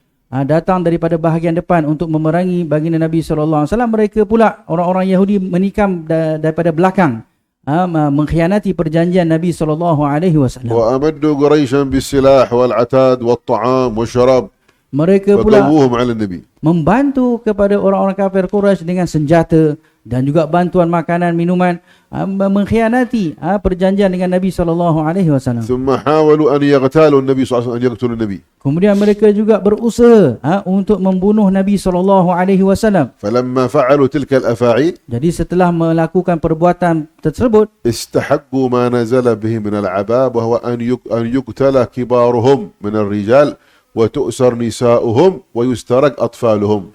datang daripada bahagian depan untuk memerangi baginda Nabi SAW, mereka pula orang-orang Yahudi menikam daripada belakang. mengkhianati perjanjian Nabi SAW. وأمدوا قريشا بالسلاح والعتاد والطعام والشراب Mereka pula فقووهم على النبي. membantu kepada orang-orang kafir Quraisy dengan senjata dan juga bantuan makanan, minuman, mengkhianati perjanjian dengan Nabi SAW. ثم حاولوا أن يغتالوا النبي صلى الله عليه وسلم، أن يقتلوا النبي. Kemudian mereka juga berusaha untuk membunuh Nabi SAW. فلما فعلوا تلك الأفاعيل Jadi setelah melakukan perbuatan tersebut, استحقوا ما نزل به من العذاب، وهو أن يقتل كبارهم من الرجال وتؤسر نساؤهم ويسترق أطفالهم.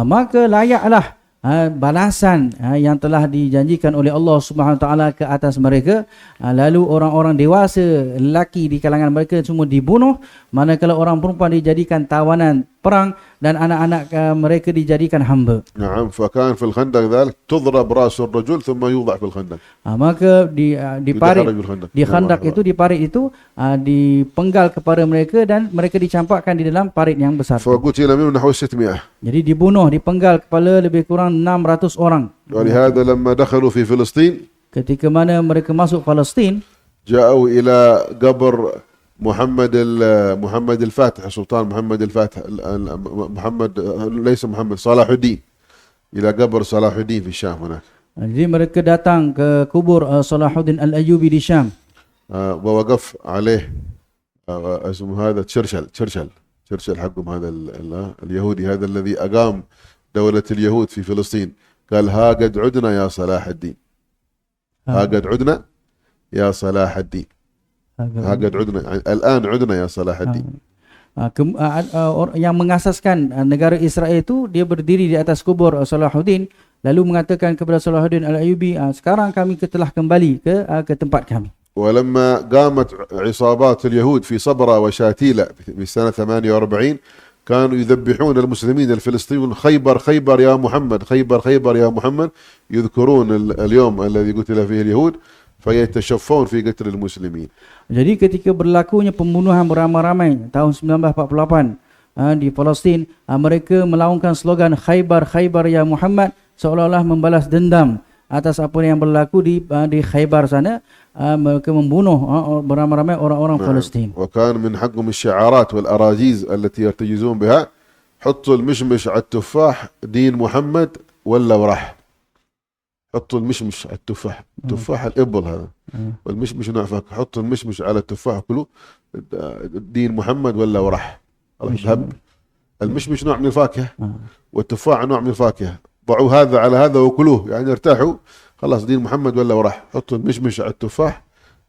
maka layaklah balasan yang telah dijanjikan oleh Allah Subhanahu Wa Taala ke atas mereka. Lalu orang-orang dewasa lelaki di kalangan mereka semua dibunuh, manakala orang perempuan dijadikan tawanan perang dan anak-anak mereka dijadikan hamba. نعم، فكان في الخندق ذلك تضرب رأس الرجل ثم يوضع في الخندق. Maka di parit, di khandak itu, di parit itu dipenggal kepada mereka dan mereka dicampakkan di dalam parit yang besar. فقتل منهم نحو 600. Jadi dibunuh, dipenggal kepala lebih kurang 600 orang. ولهذا لما دخلوا في فلسطين Ketika mana mereka masuk Palestin, جاءوا إلى قبر محمد الفاتح، السلطان محمد الفاتح، محمد ليس محمد، صلاح الدين، إلى قبر صلاح الدين في الشام هناك. jadi mereka datang ke kubur Salahuddin Al-Ayyubi di Syam. ووقف عليه اسمه هذا تشرشل حقهم، هذا اليهودي هذا الذي أقام دولة اليهود في فلسطين، قال ها قد عدنا يا صلاح الدين، ها قد عدنا يا صلاح الدين، ها قد عدنا، الآن عدنا يا صلاح الدين. Yang mengasaskan negara Israel itu, dia berdiri di atas kubur Salahuddin, lalu mengatakan kepada Salahuddin Al-Ayyubi, sekarang kami telah kembali ke tempat kami. ولما قامت عصابات اليهود في صبرا وشاتيلة في سنة 48 كانوا يذبحون المسلمين الفلسطينيين، خيبر يا محمد، خيبر يا محمد، يذكرون اليوم الذي قتل فيه اليهود فيتشفون في قتل المسلمين. Jadi ketika berlakunya pembunuhan beramai-ramai tahun 1948 di Palestin, mereka melaungkan slogan Khaybar ya Muhammad, seolah-olah membalas dendam atas apa yang berlaku di Khaybar sana. Mereka membunuh beramai-ramai orang-orang Palestin. وكان من حقهم الشعارات والأراجيز التي يرتجزون بها، حطوا المشمش على التفاح دين محمد ولا وراح. حطوا المشمش على التفاح، تفاح الإبل هذا، والمشمش نوع فاكهة، حطوا المشمش على التفاح كله دين محمد ولا وراح. المشمش نوع من الفاكهة والتفاح نوع من الفاكهة، ضعوا هذا على هذا وكلوه، يعني ارتاحوا، خلاص دين محمد ولا وراح. حطوا المشمش على التفاح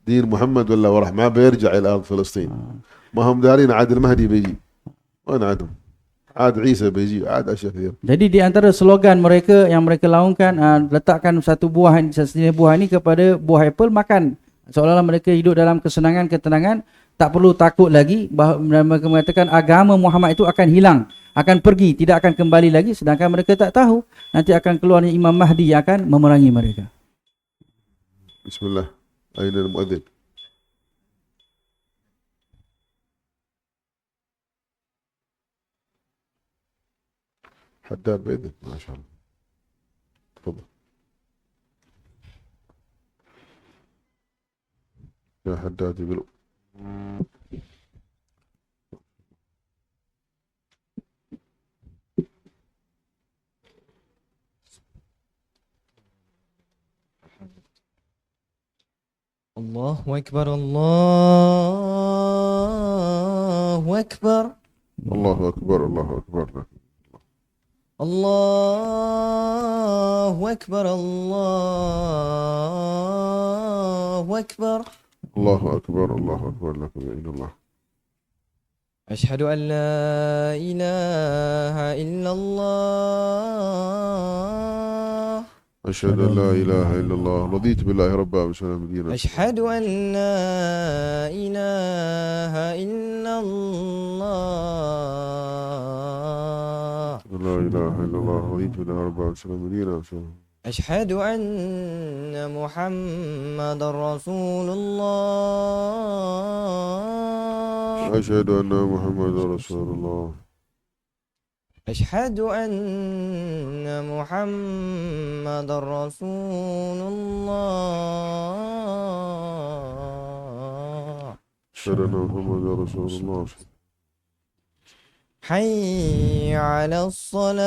دين محمد ولا وراح، ما بيرجع إلى أرض فلسطين. ما هم دارين عاد المهدي بيجي، وين عادهم؟ عاد عيسى بيجي، عاد أشياء كثير. Jadi di antara slogan mereka yang mereka laungkan, letakkan satu buah ini kepada buah apple, makan. Seolah-olah mereka hidup dalam kesenangan, ketenangan, tak perlu takut lagi. Mereka mengatakan agama Muhammad itu akan hilang, akan pergi, tidak akan kembali lagi. Sedangkan mereka tak tahu nanti akan keluarnya Imam Mahdi yang akan memerangi mereka. Bismillah. Aina al-muadzin. حداد بإذن ما شاء الله. تفضل يا حداد يقولوا. الله أكبر الله أكبر الله أكبر الله أكبر الله أكبر الله أكبر الله أكبر الله أكبر لك بإذن الله. أشهد أن لا إله إلا الله أشهد أن لا إله إلا الله، رضيت بالله ربا وبالإسلام دينا. أشهد أن لا إله إلا الله لا إله إلا الله، رضيت بالله ربا وبالإسلام دينا. أشهد أن محمد رسول الله أشهد أن محمد رسول الله. أشهد أن محمد رسول الله أشهد أن محمدا رسول الله. حي على الصلاة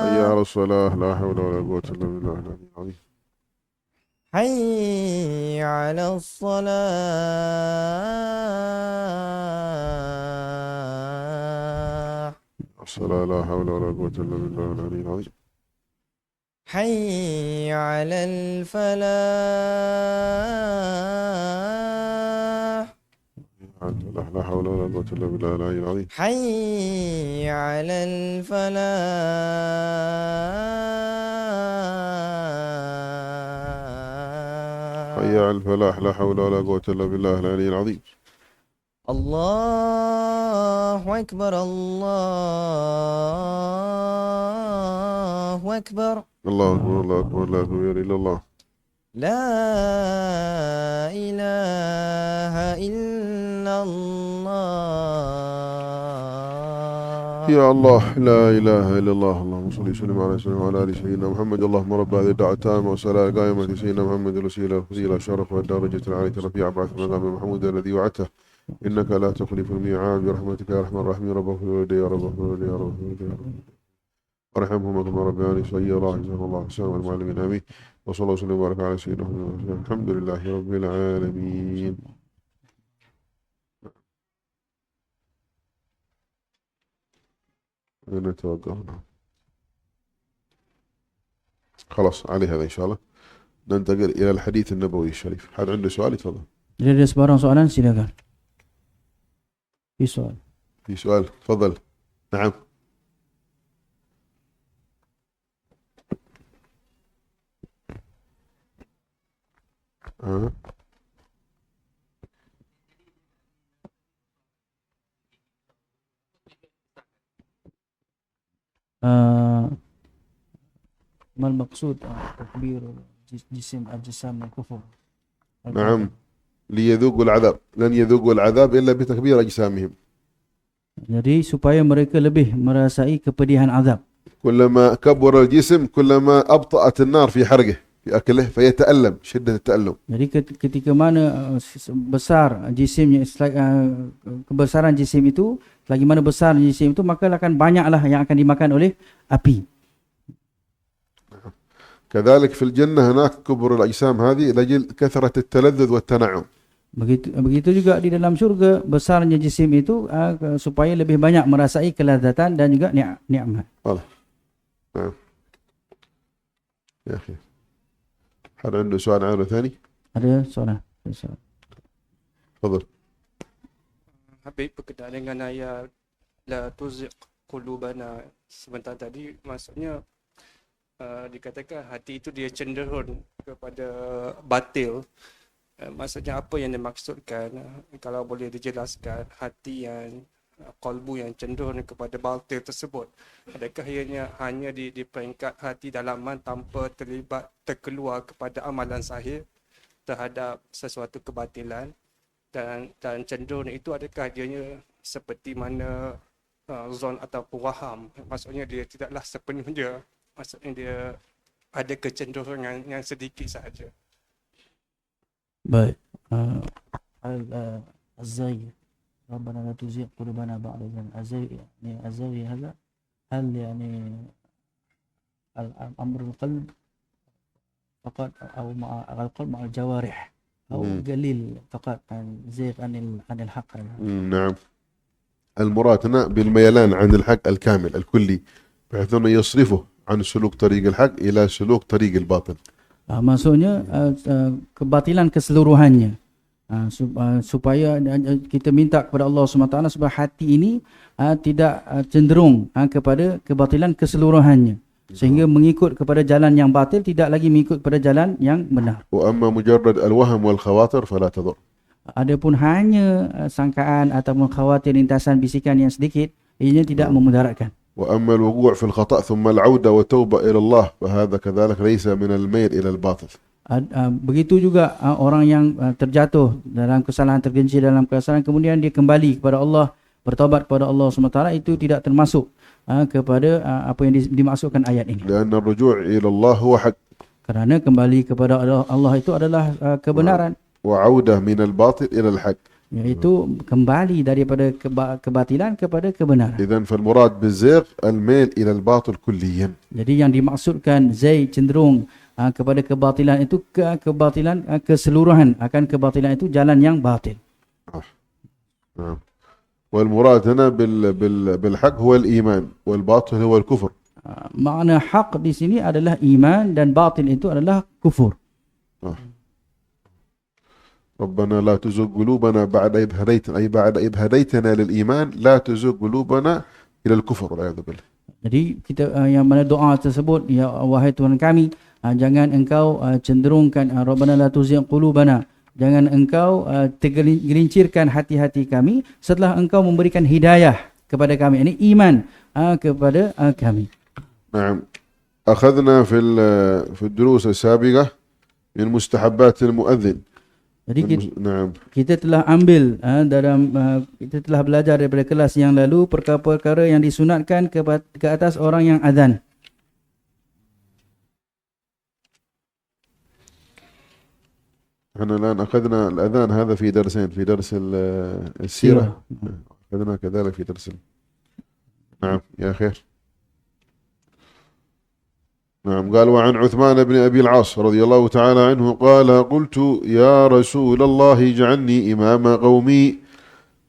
حي على الصلاة. لا حول ولا قوة إلا بالله العلي العظيم. حي على الصلاة الصلاة. لا حول ولا قوة إلا بالله العلي العظيم. حي على الفلاح لا حول ولا قوة إلا بالله العلي العظيم. حي على الفلاح حي على الفلاح. لا حول ولا قوة إلا بالله العلي العظيم. الله أكبر الله أكبر الله أكبر الله أكبر لا كبير إلا الله. لا إله إلا الله يا الله لا إله إلا الله. اللهم صل وسلم على سيدنا وعلى آل سيدنا محمد. اللهم رب هذه الدعوة التامة والصلاة القائمة سيدنا محمد الوسيلة والفضيلة الشرف والدرجة العالية الرفيعة بعث مقام محمود الذي وعدته إنك لا تخلف الميعاد برحمتك يا أرحم الراحمين. رب اغفر لي يا رب اغفر لي يا رب اغفر لي يا رب وارحمهما كما ربياني صغيرا. جزاهم الله خيرا والمعلمين آمين. وصلى الله وسلم وبارك على سيدنا محمد. الحمد لله رب العالمين. نتوقف خلاص على هذا إن شاء الله. ننتقل إلى الحديث النبوي الشريف. حد عنده سؤال يتفضل. Jika ada sebarang soalan silakan. في سؤال. في سؤال تفضل. نعم. ما المقصود تكبير جسم أجسام الكفر؟ نعم. ليذوقوا العذاب. لن يذوقوا العذاب إلا بتكبير أجسامهم. Jadi supaya mereka lebih merasai kepedihan azab. كلما كبر الجسم كلما أبطأت النار في حرقه في أكله فيتألم شدة التألم. Jadi ketika mana besar jisimnya, kebesaran jisim itu, selagi mana besar jisim itu, maka akan banyaklah yang akan dimakan oleh api. كذلك في الجنة هناك كبر الأجسام هذه لأجل كثرة التلذذ والتنعم. Begitu juga di dalam syurga besarnya jisim itu supaya lebih banyak merasai kelazatan dan juga nikmat. نعم. يا أخي هل عنده سؤال عنه ثاني؟ Ada soalan? تفضل. Habib berkenaan dengan ayat la tuziq qulubana sebentar tadi, maksudnya dikatakan hati itu dia cenderung kepada batil. Maksudnya apa yang dimaksudkan? Kalau boleh dijelaskan hati yang qalbu yang cenderung kepada batil tersebut, adakah ianya hanya di peringkat hati dalaman tanpa terkeluar kepada amalan sahih terhadap sesuatu kebatilan, dan cenderung itu adakah dianya seperti mana zon ataupun waham, maksudnya dia tidaklah sepenuhnya, maksudnya dia ada kecenderungan yang sedikit sahaja. Baik. الزاوية ربنا لا تزغ قلوبنا بعد إذ هديتنا. الزاوية هذا هل يعني الأمر القلب فقط أو مع القلب مع الجوارح أو قليل فقط زيغ عن الحق؟ نعم. المراد هنا بالميلان عن الحق الكامل الكلي بحيث أنه يصرفه عن سلوك طريق الحق إلى سلوك طريق الباطل. Maksudnya kebatilan keseluruhannya. Supaya kita minta kepada Allah SWT supaya hati ini tidak cenderung kepada kebatilan keseluruhannya, sehingga mengikut kepada jalan yang batil, tidak lagi mengikut kepada jalan yang benar. وأما مجرد الوهم والخواطر فلا تضر. Adapun hanya sangkaan ataupun khawatir, lintasan, bisikan yang sedikit, ianya tidak memudaratkan. وأما الوقوع في الخطأ ثم العودة وتوبة إلى الله فهذا كذلك ليس من الميل إلى الباطل. Begitu juga orang yang terjatuh dalam kesalahan, tergelincir dalam kesalahan, kemudian dia kembali kepada Allah, bertaubat kepada Allah SWT itu tidak termasuk kepada apa yang dimaksudkan ayat ini. لأن الرجوع إلى الله هو حق Kerana kembali kepada Allah itu adalah kebenaran, وعودة من الباطل إلى الحق. iaitu kembali daripada kebatilan kepada kebenaran. إذن فالمراد بالزيغ الميل إلى الباطل كليا. Jadi yang dimaksudkan Zaid cenderung kepada kebatilan itu kebatilan keseluruhan, akan kebatilan itu jalan yang batil. نعم. والمراد هنا بالحق هو الإيمان والباطل هو الكفر. Makna hak di sini adalah iman dan batil itu adalah kufur. ربنا لا تزغ قلوبنا بعد إذ هديتنا، أي بعد إذ هديتنا للإيمان لا تزغ قلوبنا إلى الكفر والعياذ بالله. Jadi kita yang mana doa tersebut, ya wahai Tuhan kami, jangan engkau cenderungkan Rabbana la tuzigh qulubana, jangan engkau tergelincirkan hati-hati kami setelah engkau memberikan hidayah kepada kami, ini iman kepada kami. نعم. أخذنا في الدروس السابقة من مستحبات المؤذن. Jadi نعم. kita telah ambil kita telah belajar daripada kelas yang lalu perkara-perkara yang disunatkan ke atas orang yang azan. احنا الآن أخذنا الأذان هذا في درسين، في درس السيرة، أخذنا كذلك في درس نعم يا خير. نعم. قال وعن عثمان بن أبي العاص رضي الله تعالى عنه قال قلت يا رسول الله اجعلني إمام قومي،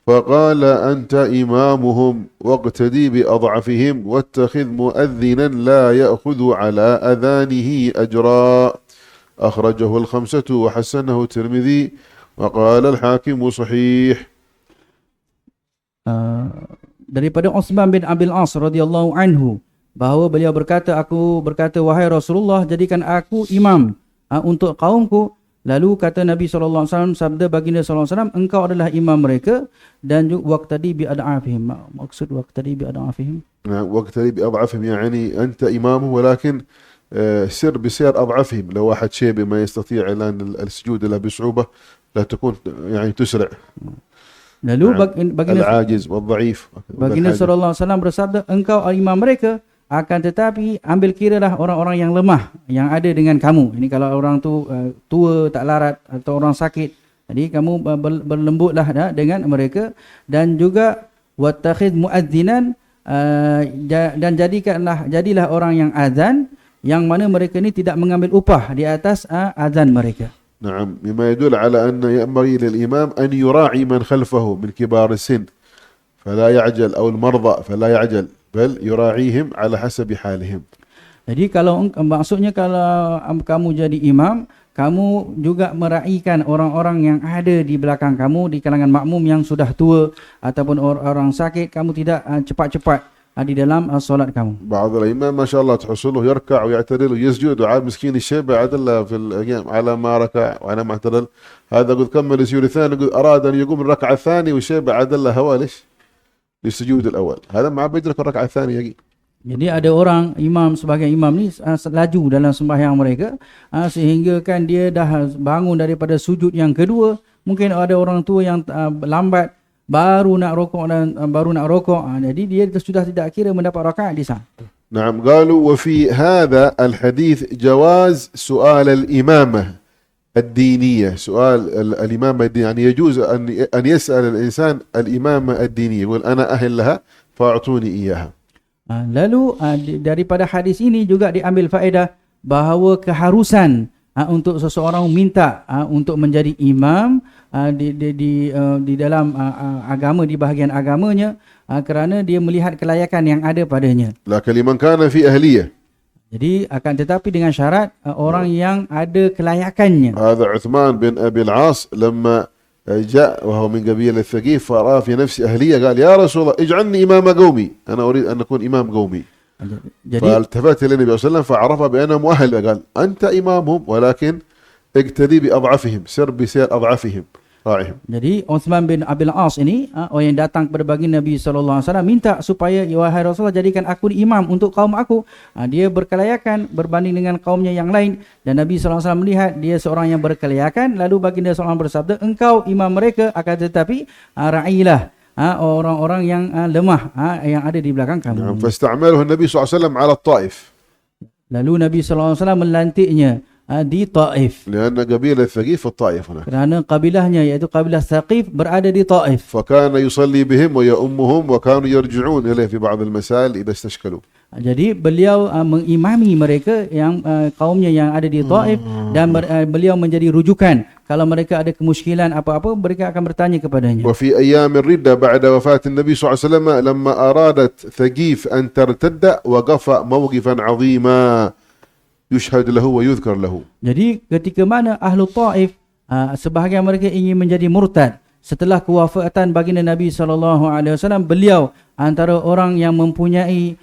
فقال أنت إمامهم واقتدي بأضعفهم واتخذ مؤذنا لا يأخذ على أذانه أجرا، أخرجه الخمسة وحسنه الترمذي وقال الحاكم صحيح. Daripada Utsman bin Abil As radhiyallahu anhu bahawa beliau berkata, aku berkata, wahai Rasulullah, jadikan aku imam untuk kaumku. Lalu kata Nabi SAW, sabda baginda SAW, engkau adalah imam mereka dan waqtadi bi ad'afihim. Maksud waqtadi bi ad'afihim, waqtadi bi ad'afihim يعني أنت إمامه ولكن سر بسير أضعفهم. لو واحد شيبي ما يستطيع الآن السجود إلا بصعوبة لا تكون يعني تسرع. Lalu baginda العاجز والضعيف. Baginda SAW bersabda, engkau imam mereka, akan tetapi ambil kiralah orang-orang yang lemah yang ada dengan kamu. Ini kalau orang tu tua, tak larat atau orang sakit. Jadi kamu berlembutlah dengan mereka, dan juga wattakhidh muazzinan, dan jadilah orang yang azan yang mana mereka ni tidak mengambil upah di atas azan mereka. نعم. مما يدل على أن ينبغي للإمام أن يراعي من خلفه من كبار السن فلا يعجل، أو المرضى فلا يعجل، بل يراعيهم على حسب حالهم. Jadi maksudnya kalau kamu jadi imam, kamu juga meraihkan orang-orang yang ada di belakang kamu, di kalangan makmum yang sudah tua ataupun orang sakit. Kamu tidak cepat-cepat di dalam solat kamu. بعض الإمام ما شاء الله تحصله يركع ويعتدل ويسجد، وعاد مسكين الشيبة عدل في الأيام على ما ركع وعلى ما اعتدل. هذا قد كمل السجود الثاني، قد أراد أن يقوم الركعة الثانية والشيبة عدل هوا ليش؟ للسجود الأول. هذا ما بيدرك الركعة الثانية يجي. Jadi ada orang imam, sebagai imam ni laju dalam sembahyang mereka, sehingga kan dia dah bangun daripada sujud yang kedua. Mungkin ada orang tua yang lambat baru nak rokok, jadi dia sudah tidak kira mendapat rakaat di sana. نعم. قالوا وفي هذا الحديث جواز سؤال الإمامة الدينية، سؤال الإمامة الدينية، يعني يجوز أن يسأل الإنسان الإمامة الدينية، يقول أنا أهل لها فأعطوني إياها. Lalu daripada hadis ini juga diambil faedah bahawa keharusan untuk seseorang minta untuk menjadi imam di dalam agama, di bahagian agamanya, kerana dia melihat kelayakan yang ada padanya. لكن لمن كان في أهلية. Jadi akan tetapi dengan syarat orang yang ada kelayakannya. هذا عثمان بن أبي العاص لما جاء وهو من قبيلة الثقيف فرأى في نفسه أهلية قال يا رسول الله اجعلني إمام قومي، أنا أريد أن أكون إمام قومي. فالتفت إلى النبي صلى الله عليه وسلم فعرف بأنه مؤهل، قال أنت إمامهم ولكن اقتدي بأضعفهم، سر بسير أضعفهم راعهم. Jadi Utsman bin Abil As ini orang yang datang kepada baginda Nabi SAW minta supaya, ya wahai Rasulullah, jadikan aku imam untuk kaum aku. Dia berkelayakan berbanding dengan kaumnya yang lain, dan Nabi SAW melihat dia seorang yang berkelayakan. Lalu baginda SAW bersabda, engkau imam mereka, akan tetapi ra'ilah orang-orang yang lemah yang ada di belakang نعم. kamu. فاستعمله النبي صلى الله عليه وسلم على الطائف Lalu Nabi SAW melantiknya di Taif. لأن قبيلة ثقيف في الطائف هناك. Kerana kabilahnya iaitu kabilah Thaqif berada di Taif. فكان يصلي بهم ويؤمهم وكانوا يرجعون إليه في بعض المسائل إذا استشكلوا. Jadi beliau mengimami mereka yang kaumnya yang ada di Taif dan beliau menjadi rujukan. Kalau mereka ada kemusykilan apa-apa, mereka akan bertanya kepadanya. وفي أيام الردة بعد وفاة النبي صلى الله عليه وسلم لما أرادت ثقيف أن ترتد وقف موقفا عظيما يشهد له ويذكر له. Jadi ketika mana ahlu Taif sebahagian mereka ingin menjadi murtad setelah kewafatan baginda Nabi SAW, beliau antara orang yang mempunyai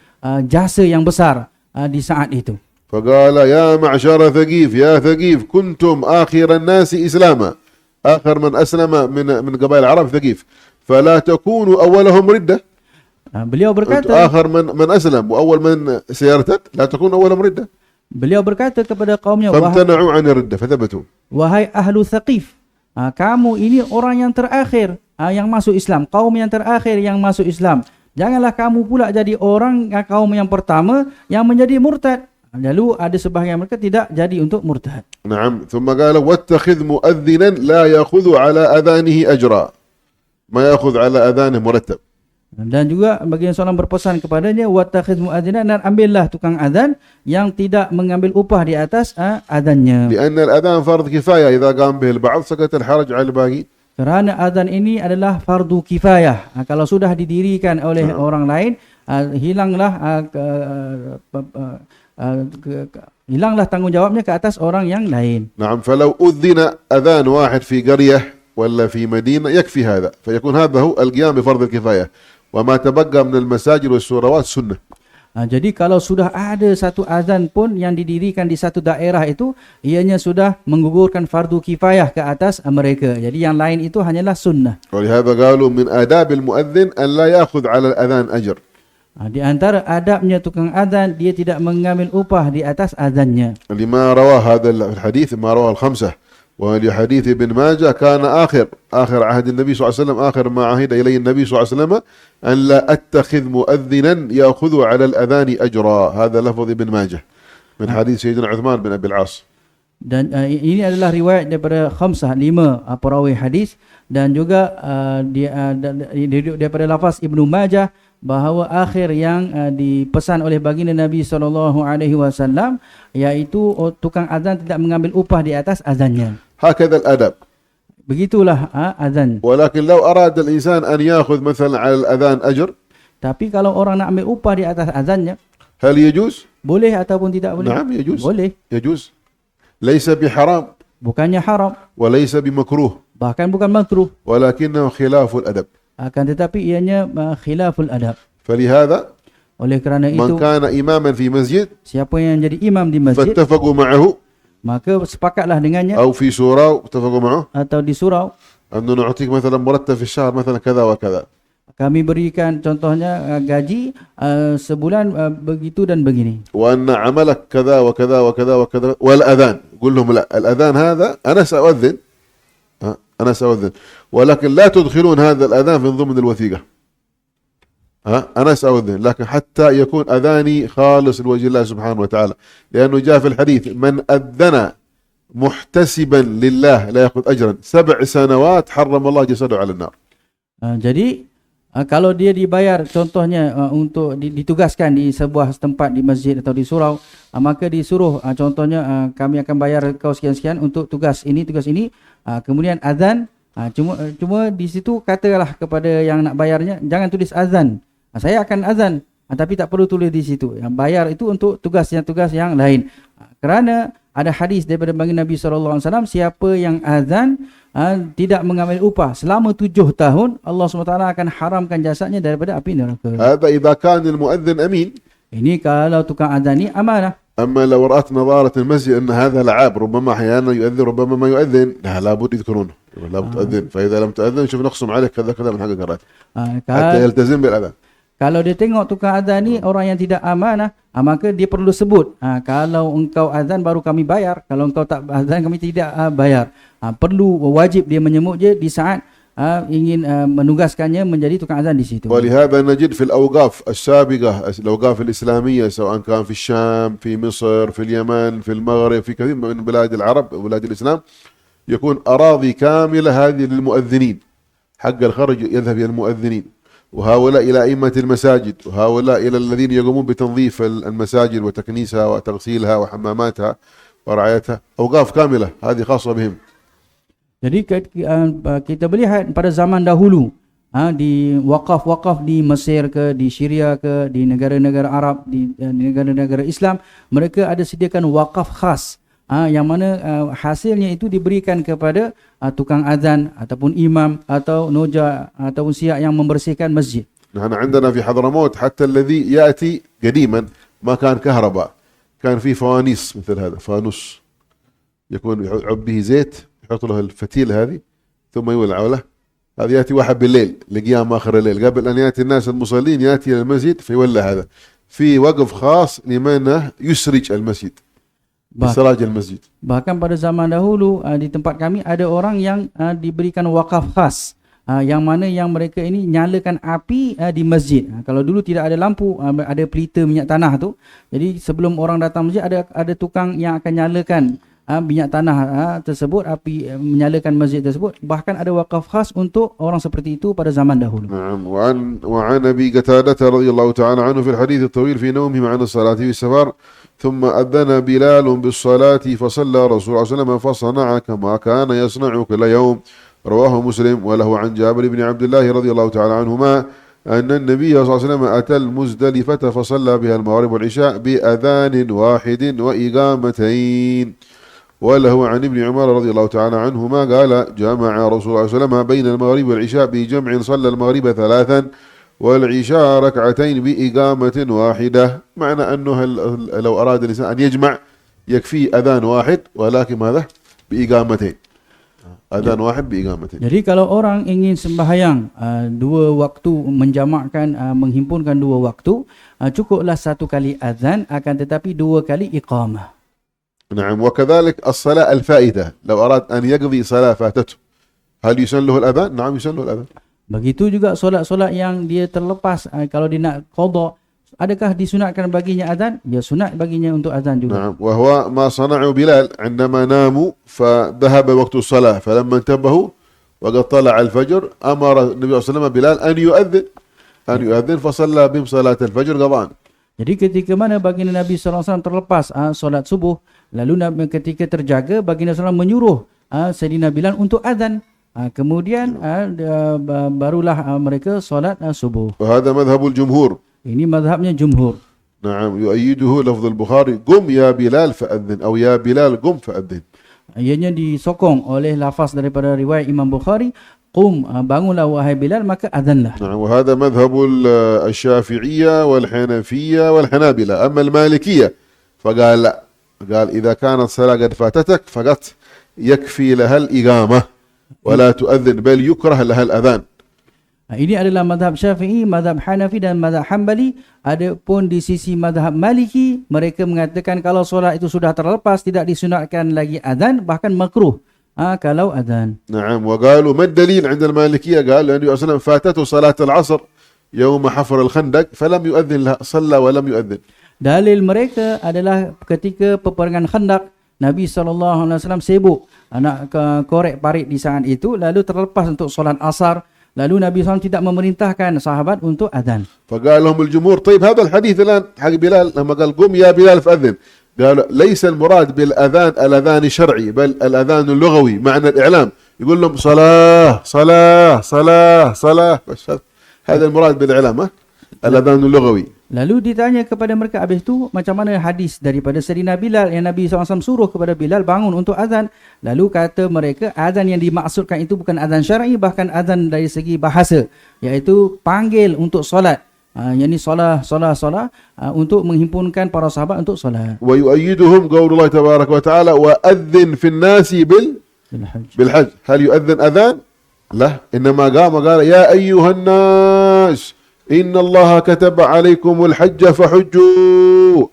jasa yang besar di saat itu. فقال يا معشر ثقيف يا ثقيف كنتم آخر الناس إسلاما آخر من أسلم من قبائل العرب ثقيف فلا تكونوا أولهم ردة. Beliau أنتم berkata, آخر من أسلم وأول من سيرتد لا تكونوا أولهم ردة. beliau berkata kepada kaumnya, فامتنعوا عن الردة فثبتوا. wahai ahlu Thaqif, kamu ini orang yang terakhir yang masuk Islam, kaum yang terakhir yang masuk Islam. Janganlah kamu pula jadi orang kaum yang pertama yang menjadi murtad. Lalu ada sebahagian mereka tidak jadi untuk murtad. نعم. ثم قال واتخذ مؤذنا لا يأخذ على أذانه أجرا ما يأخذ على أذانه مرتب. Dan juga baginda SAW berpesan kepadanya, wattakhidh mu'adzinan, dan ambillah tukang azan yang tidak mengambil upah di atas azannya. لأن الأذان فرض كفاية إذا قام به البعض سقط الحرج على الباقي. Kerana azan ini adalah fardu kifayah. Kalau sudah didirikan oleh orang lain, hilanglah tanggungjawabnya ke atas orang yang lain. نعم. فلو أذن أذان واحد في قرية ولا في مدينة يكفي هذا فيكون هذا هو القيام بفرض الكفاية وما تبقى من المساجد والسورات سنة. Jadi kalau sudah ada satu azan pun yang didirikan di satu daerah itu, ianya sudah menggugurkan fardu kifayah ke atas mereka. Jadi yang lain itu hanyalah sunnah. ولهذا قالوا من آداب المؤذن أن لا يأخذ على الأذان أجر. Di antara adabnya tukang azan, dia tidak mengambil upah di atas azannya. لما رواه هذا الحديث ما رواه الخمسة ولحديث ابن ماجه كان آخر عهد النبي صلى الله عليه وسلم آخر ما عهد إليه النبي صلى الله عليه وسلم أن لا أتخذ مؤذنا يأخذ على الأذان أجرا. هذا لفظ ابن ماجه من حديث سيدنا عثمان بن أبي العاص. Dan ini adalah riwayat daripada khamsah, 5 perawi hadis, dan juga daripada lafaz Ibnu Majah bahawa akhir yang dipesan oleh baginda Nabi SAW iaitu tukang azan tidak mengambil upah di atas azannya. هكذا الأدب. Begitulah azan. ولكن لو أراد الإنسان أن يأخذ مثلا على الأذان أجر Tapi kalau orang nak ambil upah di atas azannya, هل يجوز؟ boleh ataupun tidak boleh? نعم يجوز. Boleh. يجوز. ليس بحرام Bukannya haram, وليس بمكروه bahkan bukan makruh. ولكنه خلاف الأدب. Akan tetapi ianya khilaful adab. فلهذا Oleh kerana من itu, كان إماما في مسجد siapa yang jadi imam di masjid, فاتفقوا معه maka sepakatlah dengannya أو في شورى اتفقوا معه atau di surau, أنه نعطيك مثلا مرتب في الشهر مثلا كذا وكذا. kami berikan contohnya gaji sebulan begitu dan begini. وأن عملك كذا وكذا وكذا وكذا والأذان قل لهم لا الأذان هذا أنا سأؤذن أنا سأؤذن ولكن لا تدخلون هذا الأذان من ضمن الوثيقة. أنا سأؤذن لكن حتى يكون أذاني خالص لوجه الله سبحانه وتعالى لأنه جاء في الحديث من أذن محتسبا لله لا يأخذ أجرا 7 سنوات حرم الله جسده على النار. Jadi kalau dia dibayar contohnya untuk ditugaskan di sebuah tempat di masjid atau di surau, maka disuruh contohnya kami akan bayar kau sekian-sekian untuk tugas ini, kemudian azan, cuma di situ katalah kepada yang nak bayarnya, jangan tulis azan, saya akan azan, tapi tak perlu tulis di situ. Yang bayar itu untuk tugas yang lain. Kerana ada hadis daripada baginda Nabi SAW, siapa yang azan tidak mengambil upah selama 7 tahun, Allah SWT akan haramkan jasadnya daripada api neraka. هذا إذا كان المؤذن أمين. Ini kalau tukang azan ni amanah. أما لو رأت نظارة المسجد أن هذا لعاب ربما أحيانا يؤذن ربما ما يؤذن لابد يذكرونه لابد تؤذن فإذا لم تؤذن شوف نقسم عليك كذا كذا من حق قرأت حتى يلتزم بالأذان. Kalau dia tengok tukang azan ni orang yang tidak amanah, maka dia perlu sebut, kalau engkau azan baru kami bayar, kalau engkau tak azan kami tidak bayar. Perlu wajib dia menyebut je di saat ingin menugaskannya menjadi tukang azan di situ. ولهذا نجد في الأوقاف السابقة الأوقاف الإسلامية سواء كان في الشام في مصر في اليمن في المغرب في كثير من بلاد العرب وبلاد الإسلام يكون أراضي كاملة هذه للمؤذنين، حق الخرج يذهب إلى المؤذنين، وهؤلاء إلى أئمة المساجد، وهؤلاء إلى الذين يقومون بتنظيف المساجد وتكنيسها وتغسيلها وحماماتها ورعايتها، أوقاف كاملة هذه خاصة بهم. Jadi kita melihat pada zaman dahulu di wakaf-wakaf di Mesir ke, di Syria ke, di negara-negara Arab, di negara-negara Islam, mereka ada sediakan wakaf khas yang mana hasilnya itu diberikan kepada tukang azan ataupun imam atau noja ataupun siak yang membersihkan masjid. نحن عندنا في حضرموت حتى الذي يأتي قديما ما كان كهرباء، كان في فوانيس مثل هذا، فانوس يكون يعب به زيت، يحط له الفتيل هذه ثم يولع له. هذا يأتي واحد بالليل لقيام آخر الليل قبل أن يأتي الناس المصلين، يأتي إلى المسجد فيولع هذا. في وقف خاص لمن يسرج المسجد، إسراج المسجد. Bahkan pada zaman dahulu di tempat kami ada orang yang diberikan wakaf khas, yang mana yang mereka ini nyalakan api di masjid. Kalau dulu tidak ada lampu, ada pelita minyak tanah tu. Jadi sebelum orang datang masjid ada tukang yang akan nyalakan minyak tanah tersebut, api menyalakan masjid tersebut. Bahkan ada wakaf khas untuk orang seperti itu pada zaman dahulu. نعم. وعن أبي قتادة رضي الله تعالى عنه في الحديث الطويل في نومهم عن الصلاة في السفر ثم أذن بلال بالصلاة فصلى رسول الله صلى الله عليه وسلم فصنع كما كان يصنع كل يوم. رواه مسلم. وله عن جابر بن عبد الله رضي الله تعالى عنهما أن النبي صلى الله عليه وسلم أتى المزدلفة فصلى بها المغرب والعشاء بأذان واحد وإقامتين. وله عن ابن عمر رضي الله تعالى عنهما قال جمع رسول الله صلى الله عليه وسلم بين المغرب والعشاء بجمع صلى المغرب 3 والعشاء 2 بإقامة واحدة. معنى أنه لو أراد الإنسان أن يجمع يكفي أذان واحد ولكن ماذا بإقامتين، أذان واحد بإقامتين. Jadi kalau orang ingin sembahyang dua waktu, menjamakkan menghimpunkan dua waktu, cukuplah 1 kali azan akan tetapi 2 kali iqamah. نعم. وكذلك الصلاة الفائتة لو أراد أن يقضي صلاة فاتته هل يسن له الأذان؟ نعم يسن له الأذان. Begitu juga solat-solat yang dia terlepas, kalau dia nak qada, adakah disunatkan baginya azan? Ya, sunat baginya untuk azan juga. نعم. وهو ما صنعه بلال عندما ناموا فذهب وقت الصلاة فلما انتبهوا وقد طلع الفجر أمر النبي صلى الله عليه وسلم بلال أن يؤذن فصلى بهم صلاة الفجر قضاء. Jadi ketika mana baginda Nabi SAW terlepas solat subuh, lalu ketika terjaga, baginda SAW menyuruh Sayyidina Bilal untuk azan. Kemudian barulah mereka solat subuh. وهذا مذهب الجمهور. Ini mazhabnya jumhur. نعم. يؤيده لفظ البخاري قم يا بلال فأذن أو يا بلال قم فأذن. Ianya disokong oleh lafaz daripada riwayat Imam Bukhari, qum, bangunlah wahai Bilal, maka azanlah. نعم. وهذا مذهب الشافعية والحنفية والحنابلة. أما المالكية فقال لا، قال إذا كانت الصلاة قد فاتتك فقط يكفي لها الإقامة ولا تؤذن بل يكره لها الأذان. Ini adalah mazhab Syafi'i, mazhab Hanafi dan mazhab Hanbali. Adapun di sisi mazhab Maliki, mereka mengatakan kalau solat itu sudah terlepas tidak disunatkan lagi azan, bahkan makruh kalau azan. نعم. وقالوا ما الدليل عند المالكية؟ قال النبي صلى الله عليه وسلم فاتته صلاة العصر يوم حفر الخندق فلم يؤذن لها، صلى ولم يؤذن. Dalil mereka adalah ketika peperangan Khandaq, Nabi SAW sibuk nak korek parit di saat itu, lalu terlepas untuk solat asar. Lalu Nabi SAW tidak memerintahkan sahabat untuk azan. فقال لهم الجمهور طيب هذا الحديث الآن حق بلال لما قال قم يا بلال فأذن، قال ليس المراد بالأذان الأذان الشرعي بل الأذان اللغوي معنى الإعلام. يقول لهم صلاة صلاة صلاة صلاة، بس هذا المراد بالإعلام الأذان اللغوي. Lalu ditanya kepada mereka, habis itu macam mana hadis daripada Sayyidina Bilal yang Nabi SAW suruh kepada Bilal bangun untuk azan. Lalu kata mereka, azan yang dimaksudkan itu bukan azan syar'i, bahkan azan dari segi bahasa, iaitu panggil untuk solat. Yang ini solat untuk menghimpunkan para sahabat untuk solat. ويؤيدهم قول الله تبارك وتعالى وأذن في الناس بالحج. هل يؤذن أذان؟ لا، إنما قال يا أيها الناس إن الله كتب عليكم الحج فحجوا.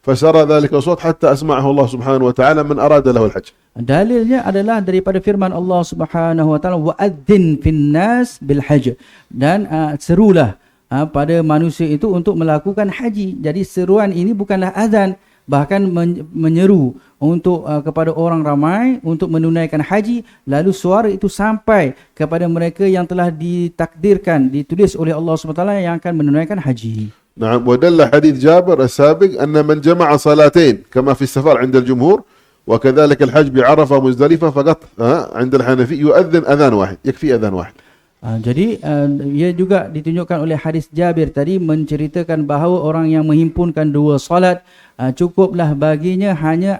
فسر ذلك الصوت حتى أسمعه الله سبحانه وتعالى من أراد له الحج. Dalilnya adalah daripada firman Allah Subhanahu wa taala, wa'adzin finnas bil hajj, dan serulah pada manusia itu untuk melakukan haji. Jadi seruan ini bukanlah azan, bahkan menyeru untuk kepada orang ramai untuk menunaikan haji, lalu suara itu sampai kepada mereka yang telah ditakdirkan, ditulis oleh Allah Subhanahu wa taala yang akan menunaikan haji. نعم. ودل حديث جابر السابق أن من جمع صلاتين كما في السفر عند الجمهور وكذلك الحج بعرفة مزدلفة فقط عند الحنفي يؤذن أذان واحد، يكفي أذان واحد. Jadi ia juga ditunjukkan oleh hadis Jabir tadi menceritakan bahawa orang yang menghimpunkan dua solat cukuplah baginya hanya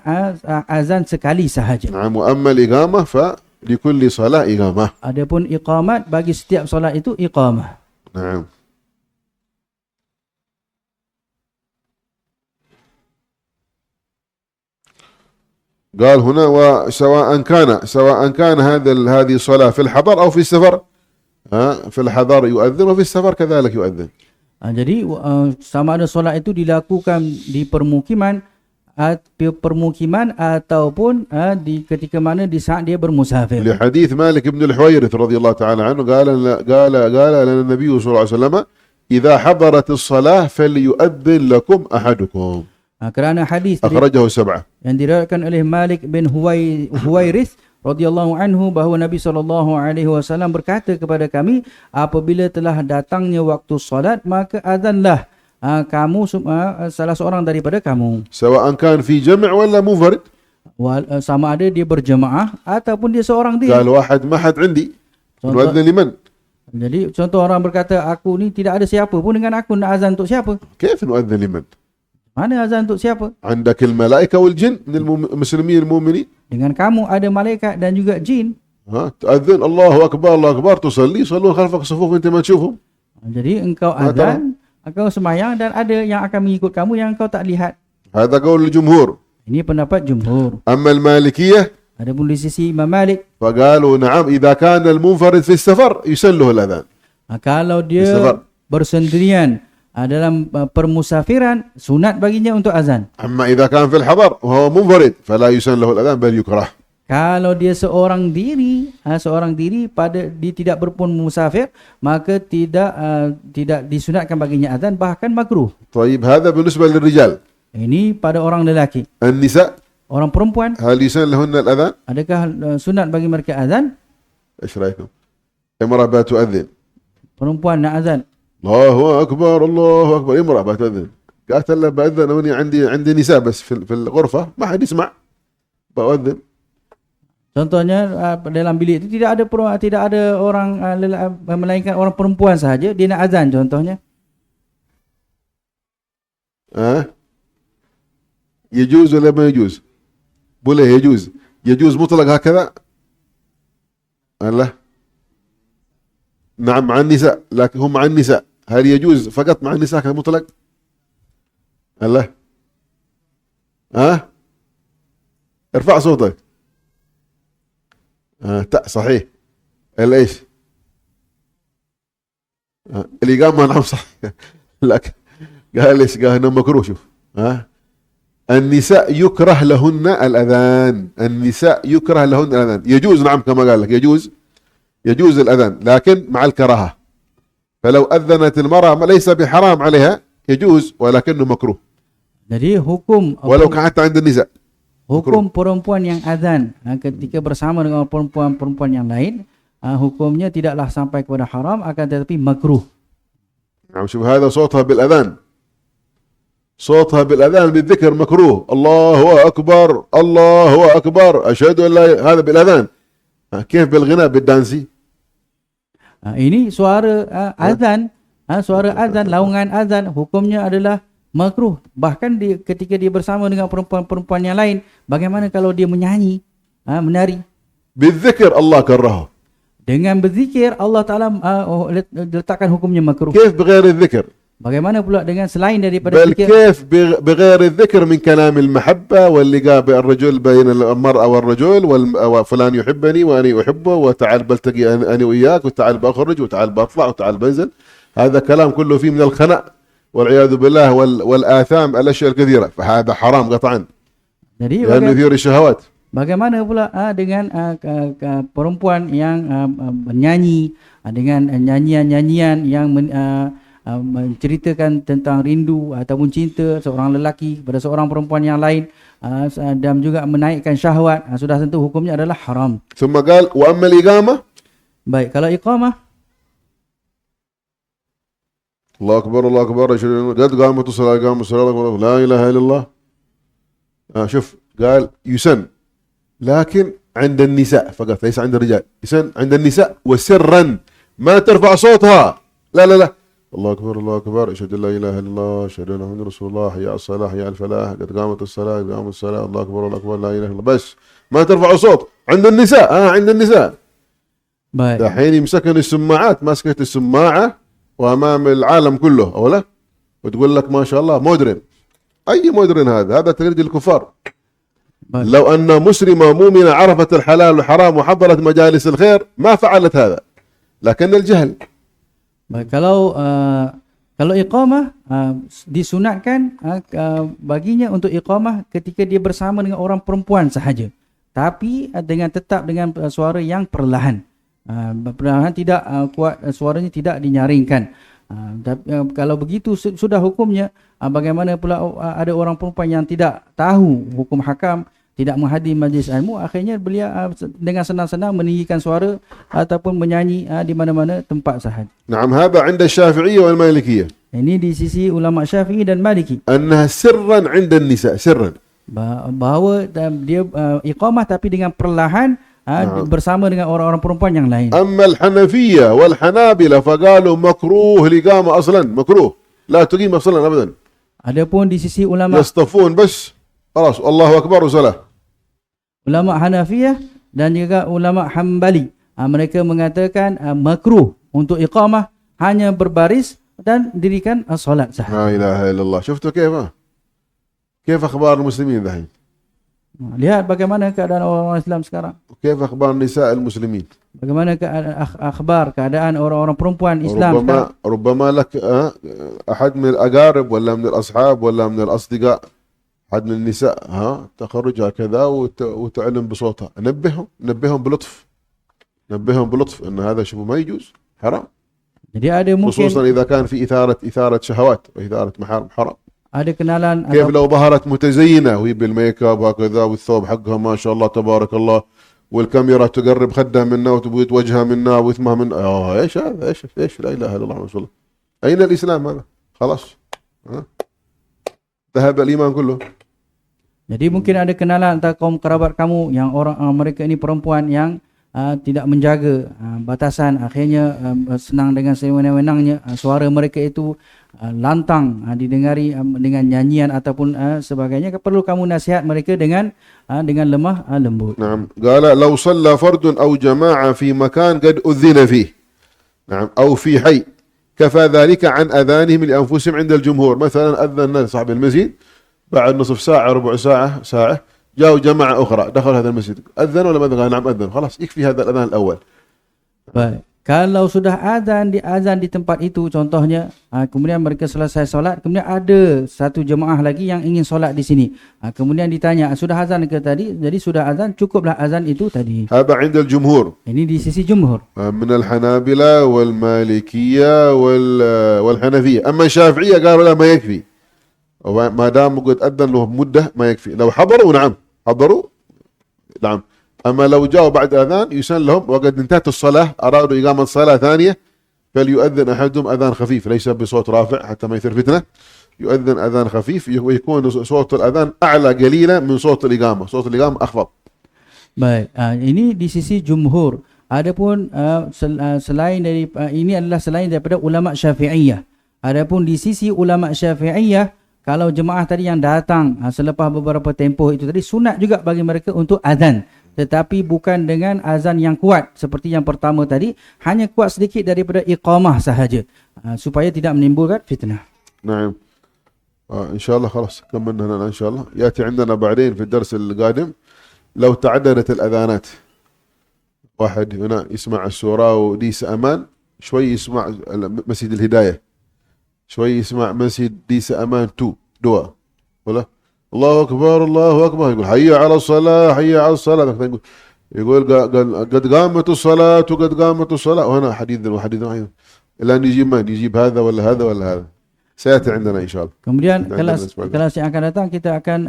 azan sekali sahaja. نعم. وأما الإقامة فلكل صلاة إقامة. Adapun iqamat, bagi setiap solat itu iqamah. نعم. قال هنا سواء كان هذه الصلاة في الحضر أو في السفر، في الحضر يؤذن وفي السفر كذلك يؤذن. Jadi sama ada solat itu dilakukan di permukiman ataupun di ketika mana di saat dia bermusafir. لحديث مالك بن الحويرث رضي الله تعالى عنه قال لنا النبي صلى الله عليه وسلم إذا حضرت الصلاة فليؤذن لكم أحدكم. Kerana hadis أخرجه 7 yang diriwayatkan oleh Malik bin Huwairith radhiyallahu anhu bahawa Nabi SAW berkata kepada kami, apabila telah datangnya waktu solat maka azanlah kamu salah seorang daripada kamu, سواء كان في جمع ولا منفرد. sama ada dia berjemaah ataupun dia seorang diri. قال واحد ما حد عندي نؤذن لمن؟ Jadi contoh orang berkata, aku ni tidak ada siapa pun dengan aku, nak azan untuk siapa? كيف نؤذن لمن؟ Mana azan untuk siapa? عندك الملائكة والجن من المسلمين المؤمنين. Dengan kamu ada malaikat dan juga jin. تؤذن الله أكبر الله أكبر تصلي يصلون خلفك صفوف أنت ما تشوفهم. Jadi engkau azan, engkau sembahyang dan ada yang akan mengikut kamu yang engkau tak lihat. هذا قول الجمهور. Ini pendapat jumhur. أما المالكية Adapun di sisi Imam Malik, فقالوا نعم إذا كان المنفرد في السفر يسله الأذان. kalau dia Safar. bersendirian dalam permusafiran, sunat baginya untuk azan. أما إذا كان في الحضر وهو منفرد فلا يسن له الأذان بل يكره. Kalau dia seorang diri pada dia tidak bermusafir, maka tidak disunatkan baginya azan, bahkan makruh. طيب هذا بالنسبة للرجال. Ini pada orang lelaki. النساء Orang perempuan, هل يسن لهن الأذان؟ adakah sunat bagi mereka azan? إيش رأيكم؟ امرأة بتؤذن Perempuan nak azan, الله أكبر الله أكبر، امرأة بتؤذن قالت له بأذن وأني عندي نساء بس في الغرفة ما حد يسمع بأذن. contohnya dalam bilik itu tidak ada orang melainkan orang perempuan sahaja, dia nak azan contohnya. يجوز ولا ما يجوز؟ بوله يجوز مطلق هكذا؟ لا نعم مع النساء، لكن هم مع النساء، هل يجوز فقط مع النساء كمطلق؟ لا ارفع صوتك. صحيح. ايش؟ الإقامة نعم صحيح، لكن قال ايش؟ قال انه مكروه. شوف النساء يكره لهن الأذان، النساء يكره لهن الأذان. يجوز نعم كما قال لك يجوز الأذان لكن مع الكراهة. فلو أذنت المرأة ليس بحرام عليها، يجوز ولكنه مكروه. Jadi hukum ولو كانت عند النساء. hukum perempuan yang azan ketika bersama dengan perempuan yang lain, hukumnya tidaklah sampai kepada haram, akan tetapi makruh. نعم شوف هذا صوتها بالأذان، صوتها بالأذان بالذكر مكروه. الله أكبر الله أكبر أشهد أن لا، هذا بالأذان. كيف بالغناء بالدانسي؟ Ini suara azan, suara azan, laungan azan, hukumnya adalah makruh. Bahkan ketika dia bersama dengan perempuan-perempuan yang lain, bagaimana kalau dia menyanyi, menari? بالذكر الله كرهه. Dengan berzikir Allah Ta'ala letakkan hukumnya makruh. كيف بغير الذكر؟ Bagaimana pula dengan selain daripada بل zikir? كيف بغير الذكر من كلام المحبة واللقاء بين الرجل بين المرأة والرجل وفلان يحبني وأنا أحبه وتعال بلتقي أنا وإياك وتعال بأخرج وتعال بأطلع وتعال بنزل، هذا كلام كله فيه من الخناء والعياذ بالله والآثام الأشياء الكثيرة، فهذا حرام قطعا Jadi لأنه يثير الشهوات. bagaimana pula dengan perempuan yang bernyanyi dengan nyanyian-nyanyian yang menceritakan tentang rindu ataupun cinta seorang lelaki kepada seorang perempuan yang lain dan juga menaikkan syahwat, sudah tentu hukumnya adalah haram. ثم قال وأما الإقامة. Baik, kalau iqamah, الله أكبر الله أكبر قد قامت الصلاة قامت الصلاة لا إله إلا الله. شوف قال يسن لكن عند النساء فقط ليس عند الرجال، يسن عند النساء وسرا ما ترفع صوتها، لا لا لا الله أكبر الله أكبر أشهد أن لا إله إلا الله أشهد أن محمدا رسول الله حي على الصلاة حي على الفلاح قد قامت الصلاة قد قامت الصلاة الله أكبر الله أكبر لا إله إلا الله، بس ما ترفع صوت عند النساء. عند النساء baik. دحين يمسكن السماعات، ماسكة السماعة وأمام العالم كله أو لا، وتقول لك ما شاء الله مودرن. أي مودرن هذا تقليد الكفار. baik. لو أن مسلمة مؤمنة عرفت الحلال والحرام وحضرت مجالس الخير ما فعلت هذا، لكن الجهل. Baik, kalau iqamah disunatkan baginya untuk iqamah ketika dia bersama dengan orang perempuan sahaja, tapi dengan tetap dengan suara yang perlahan. Perlahan, tidak kuat, suaranya tidak dinyaringkan. Kalau begitu sudah hukumnya. Bagaimana pula ada orang perempuan yang tidak tahu hukum hakam, tidak menghadiri majlis ilmu, akhirnya beliau dengan senang-senang meninggikan suara ataupun menyanyi di mana-mana tempat sahaja. نعم هذا عند الشافعية والمالكية. Ini di sisi ulama Syafi'i dan Maliki. أنها سرا عند النساء سرا. Bahawa dia iqamah tapi dengan perlahan bersama dengan orang-orang perempuan yang lain. أما الحنفية والحنابلة فقالوا مكروه الإقامة أصلا، مكروه لا تقيم أصلا أبدا. Adapun di sisi ulama يصطفون بس خلاص الله أكبر وصلاة. ulama Hanafiyah dan juga ulama Hambali, mereka mengatakan makruh untuk iqamah hanya berbaris dan dirikan solat sahaja. لا إله إلا الله. شفتوا كيف أخبار المسلمين ذحين؟ Lihat bagaimana keadaan orang-orang Islam sekarang. كيف أخبار نساء المسلمين؟ Bagaimana keadaan orang-orang perempuan Islam sekarang. ربما لك أحد من الأقارب ولا من الأصحاب ولا من الأصدقاء، أحد من النساء تخرج هكذا وتعلم بصوتها، نبههم بلطف، نبههم بلطف أن هذا شبه ما يجوز، حرام. Jadi ada mungkin خصوصا إذا كان في إثارة شهوات وإثارة محارم، حرام. ada kenalan كيف لو ظهرت متزينة وهي بالميك اب هكذا والثوب حقها ما شاء الله تبارك الله والكاميرا تقرب خدها منا وتبويت وجهها منا واسمها منا، ايش هذا؟ ايش لا اله الا الله محمد رسول الله. اين الاسلام هذا؟ خلاص ذهب الايمان كله. Jadi mungkin ada kenalan antara kaum kerabat kamu yang mereka ini perempuan yang tidak menjaga batasan, akhirnya senang dengan sewenang-wenangnya, suara mereka itu lantang didengari dengan nyanyian ataupun sebagainya. Perlu kamu nasihat mereka dengan lemah lembut. نعم قال لو صلى فرد أو جماعة في مكان قد أذن فيه، نعم أو في حي كفى ذلك عن أذانهم لأنفسهم عند الجمهور. مثلا أذن صاحب المسجد بعد نصف ساعة ربع ساعة جاءوا جماعة أخرى دخل هذا المسجد، أذن ولا ما أذن؟ نعم أذن، خلاص يكفي هذا الأذان الأول. Baik. Kalau sudah azan di tempat itu contohnya, kemudian mereka selesai solat, kemudian ada satu jemaah lagi yang ingin solat di sini. Kemudian ditanya, sudah azan ke tadi? Jadi sudah azan, cukuplah azan itu tadi. هذا عند الجمهور. Ini di sisi jumhur. من الحنابلة والمالكية والحنفية. أما الشافعية قالوا لا ما يكفي، ما دام قد أذن له مدة ما يكفي. لو حضروا نعم حضروا نعم، أما لو جاءوا بعد أذان يسن لهم وقد انتهت الصلاة أرادوا إقامة صلاة ثانية فليؤذن أحدهم أذان خفيف ليس بصوت رافع حتى ما يثير فتنة، يؤذن أذان خفيف ويكون صوت الأذان أعلى قليلا من صوت الإقامة، صوت الإقامة أخفض. Baik, ini di sisi jumhur. Adapun selain dari ini adalah selain daripada ulama Syafi'iyah. Adapun di sisi ulama Syafi'iyah, kalau jemaah tadi yang datang selepas beberapa tempoh itu tadi, sunat juga bagi mereka untuk azan, tetapi bukan dengan azan yang kuat seperti yang pertama tadi, hanya kuat sedikit daripada iqamah sahaja, supaya tidak menimbulkan fitnah. نعم إن شاء الله خلاص كملنا هنا إن شاء الله. يأتي عندنا بعدين في الدرس القادم لو تعددت الأذانات، واحد هنا يسمع السورة وديس أمان، شوي يسمع مسجد الهداية، شوي يسمع مسجد دي سأمان 2 دوا ولا الله أكبر الله أكبر، يقول حي على الصلاة حي على الصلاة، يقول قد قامت الصلاة وقد قامت الصلاة، وهنا حديث وحديث واحد، الآن يجيب من يجيب هذا ولا هذا ولا هذا. سيأتي عندنا إن شاء الله. Kemudian Kita kelas ada kelas yang akan datang kita akan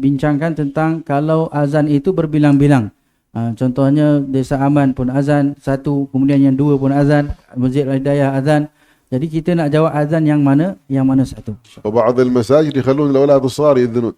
bincangkan tentang kalau azan itu berbilang-bilang. Contohnya Desa Aman pun azan satu, kemudian yang dua pun azan, Masjid Al-Hidayah azan. Jadi kita nak jawab azan yang mana satu. وبعض المساجد يخلون الأولاد الصغار يأذنون.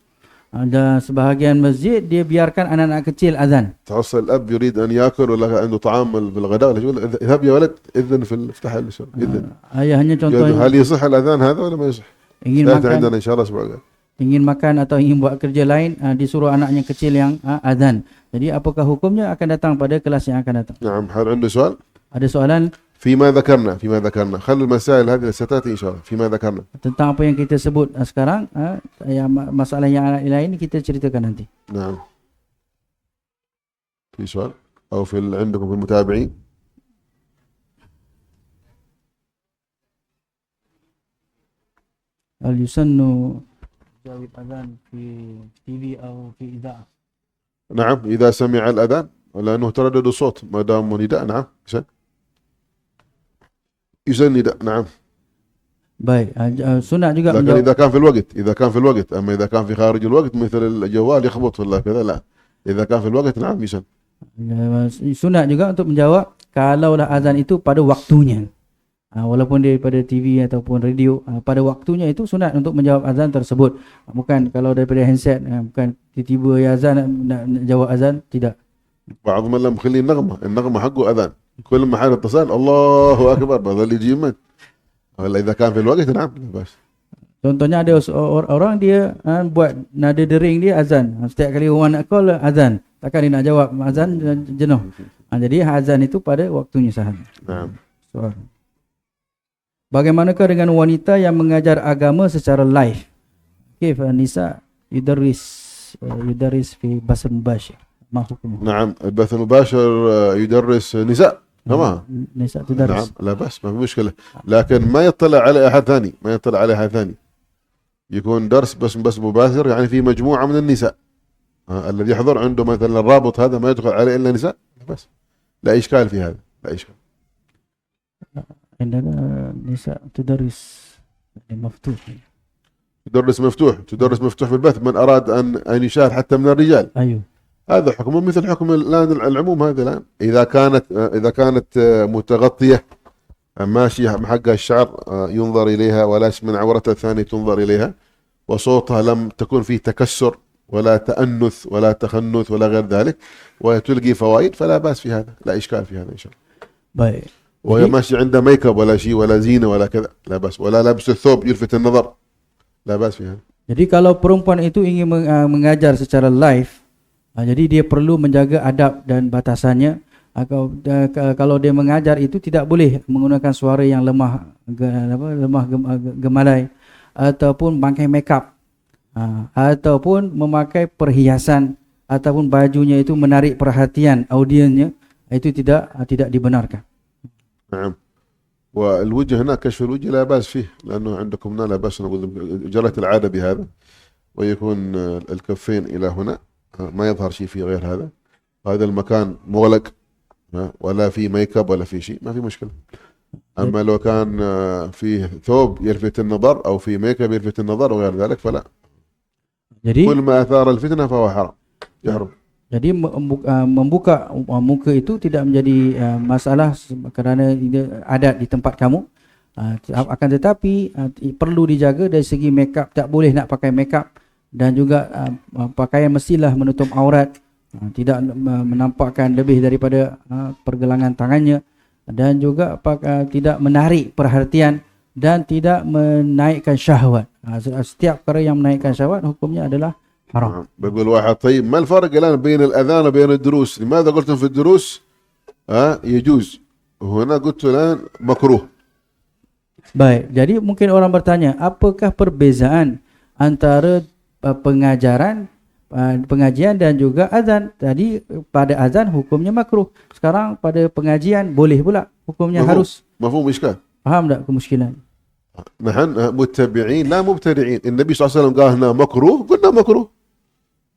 Ada sebahagian masjid dia biarkan anak-anak kecil azan. توصل الأب يريد أن يأكل ولا عنده طعام في الغداء ولا يقول اذهب يا ولد إذن في افتح إذن. Ayahnya يقول contohnya هل يصح الأذان هذا ولا ما يصح؟ ingin سيأتي makan عندنا إن شاء الله أسبوع القادم. ingin makan atau ingin buat kerja lain, disuruh anaknya kecil yang azan. Jadi apakah hukumnya akan datang pada kelas yang akan datang. نعم. هل عنده سؤال؟ Ada soalan فيما ذكرنا خلوا المسائل هذه ستأتي إن شاء الله فيما ذكرنا. tentang apa yang kita sebut sekarang, yang masalah yang lain kita ceritakan nanti. نعم. في سؤال أو عندكم في المتابعين؟ Hal yusannu jawab azan fi TV atau fi idza'ah. نعم إذا سمع الأذان لأنه تردد الصوت ما دام نداء. نعم يسن نداء. نعم. Baik, sunat juga لكن menjawab. إذا كان في الوقت أما إذا كان في خارج الوقت مثل الجوال يخبط ولا كذا لا. إذا كان في الوقت نعم يسن. Sunat juga untuk menjawab kalaulah azan itu pada waktunya. Walaupun daripada TV ataupun radio, pada waktunya itu sunat untuk menjawab azan tersebut. Bukan kalau daripada handset, bukan tiba-tiba ya azan nak jawab azan, tidak. بعض من لم خلي النغمة حقه أذان كل ما حال اتصال الله أكبر بظل يجي من ولا إذا كان في الوقت نعم بس. Contohnya ada orang dia buat nada dering dia azan. Setiap kali orang nak call azan. Takkan dia nak jawab azan jenuh. Jadi azan itu pada waktunya sahaja. نعم. Soal. Bagaimanakah dengan wanita yang mengajar agama secara live? Kif nisa yudaris fi bas mubashir. Ma hukumnya? نعم البث المباشر يدرس نساء تمام. Nisa نعم tudaris. لا بأس ما في مشكلة لكن ما يطلع على أحد ثاني يكون درس بس مباشر يعني في مجموعة من النساء الذي يحضر عنده مثلا الرابط هذا ما يدخل عليه إلا نساء بس لا إشكال في هذا لا إشكال. عندنا نساء تدرس مفتوح. تدرس مفتوح في البث من أراد أن يشاهد حتى من الرجال. أيوه. هذا حكمه مثل حكم الآن العموم هذا الآن إذا كانت متغطية ماشية حق الشعر ينظر إليها ولا من عورتها الثانية تنظر إليها وصوتها لم تكن فيه تكسر ولا تأنث ولا تخنث ولا غير ذلك وتلقي فوائد فلا بأس في هذا لا إشكال في هذا إن شاء الله. Baik. وهي ماشي عندها ميك اب ولا شيء ولا زينة ولا كذا لا بأس ولا لابس الثوب يلفت النظر لا بأس في هذا. Jadi kalau perempuan itu ingin mengajar secara live, jadi dia perlu menjaga adab dan batasannya. Kalau dia mengajar itu tidak boleh menggunakan suara yang lemah gemalai ataupun memakai makeup ataupun memakai perhiasan ataupun bajunya itu menarik perhatian audiensnya, itu tidak dibenarkan. نعم. والوجه هناك كشف الوجه لا بأس فيه لأنه عندكم هنا لا بأس نقول جرت العادة بهذا ويكون الكفين إلى هنا ما يظهر شيء في غير هذا. هذا المكان مغلق ولا في ميك اب ولا في شيء ما في مشكلة. أما لو كان فيه ثوب يلفت النظر أو في ميك اب يلفت النظر وغير ذلك فلا. Jadi كل ما أثار الفتنة فهو حرام يحرم. Jadi membuka muka itu tidak menjadi masalah kerana adat di tempat kamu. Akan tetapi perlu dijaga dari segi makeup, tak boleh nak pakai makeup dan juga pakaian mestilah menutup aurat, tidak menampakkan lebih daripada pergelangan tangannya dan juga tidak menarik perhatian dan tidak menaikkan syahwat. Setiap perkara yang menaikkan syahwat hukumnya adalah haram. بقول واحد طيب ما الفرق الآن بين الأذان وبين الدروس؟ لماذا قلتم في الدروس يجوز وهنا قلت الآن مكروه؟ Baik, jadi mungkin orang bertanya, apakah perbezaan antara pengajian dan juga azan? Tadi pada azan hukumnya makruh, sekarang pada pengajian boleh pula, hukumnya harus. مفهوم إشكال. Faham tak kemuskilan? نحن متبعين لا مبتدعين. النبي صلى الله عليه وسلم قال هنا مكروه قلنا مكروه،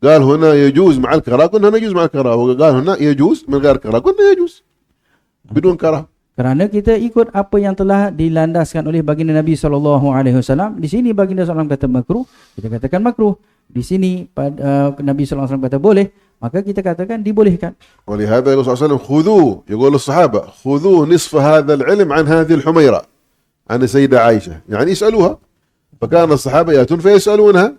قال هنا يجوز مع الكراهة قلنا هنا يجوز مع الكراهة، وقال هنا يجوز من غير كراهة قلنا يجوز بدون كراهة. Kerana kita ikut apa yang telah dilandaskan oleh baginda Nabi SAW. Di sini baginda SAW kata makruh, kita katakan makruh. Di sini Nabi SAW kata boleh, maka kita katakan dibolehkan. ولهذا يقول صلى الله عليه وسلم خذوه، يقول للصحابة خذوه نصف هذا العلم عن هذه الحميرة، عن السيدة عائشة، يعني يسألوها. فكان الصحابة يأتون فيسألونها،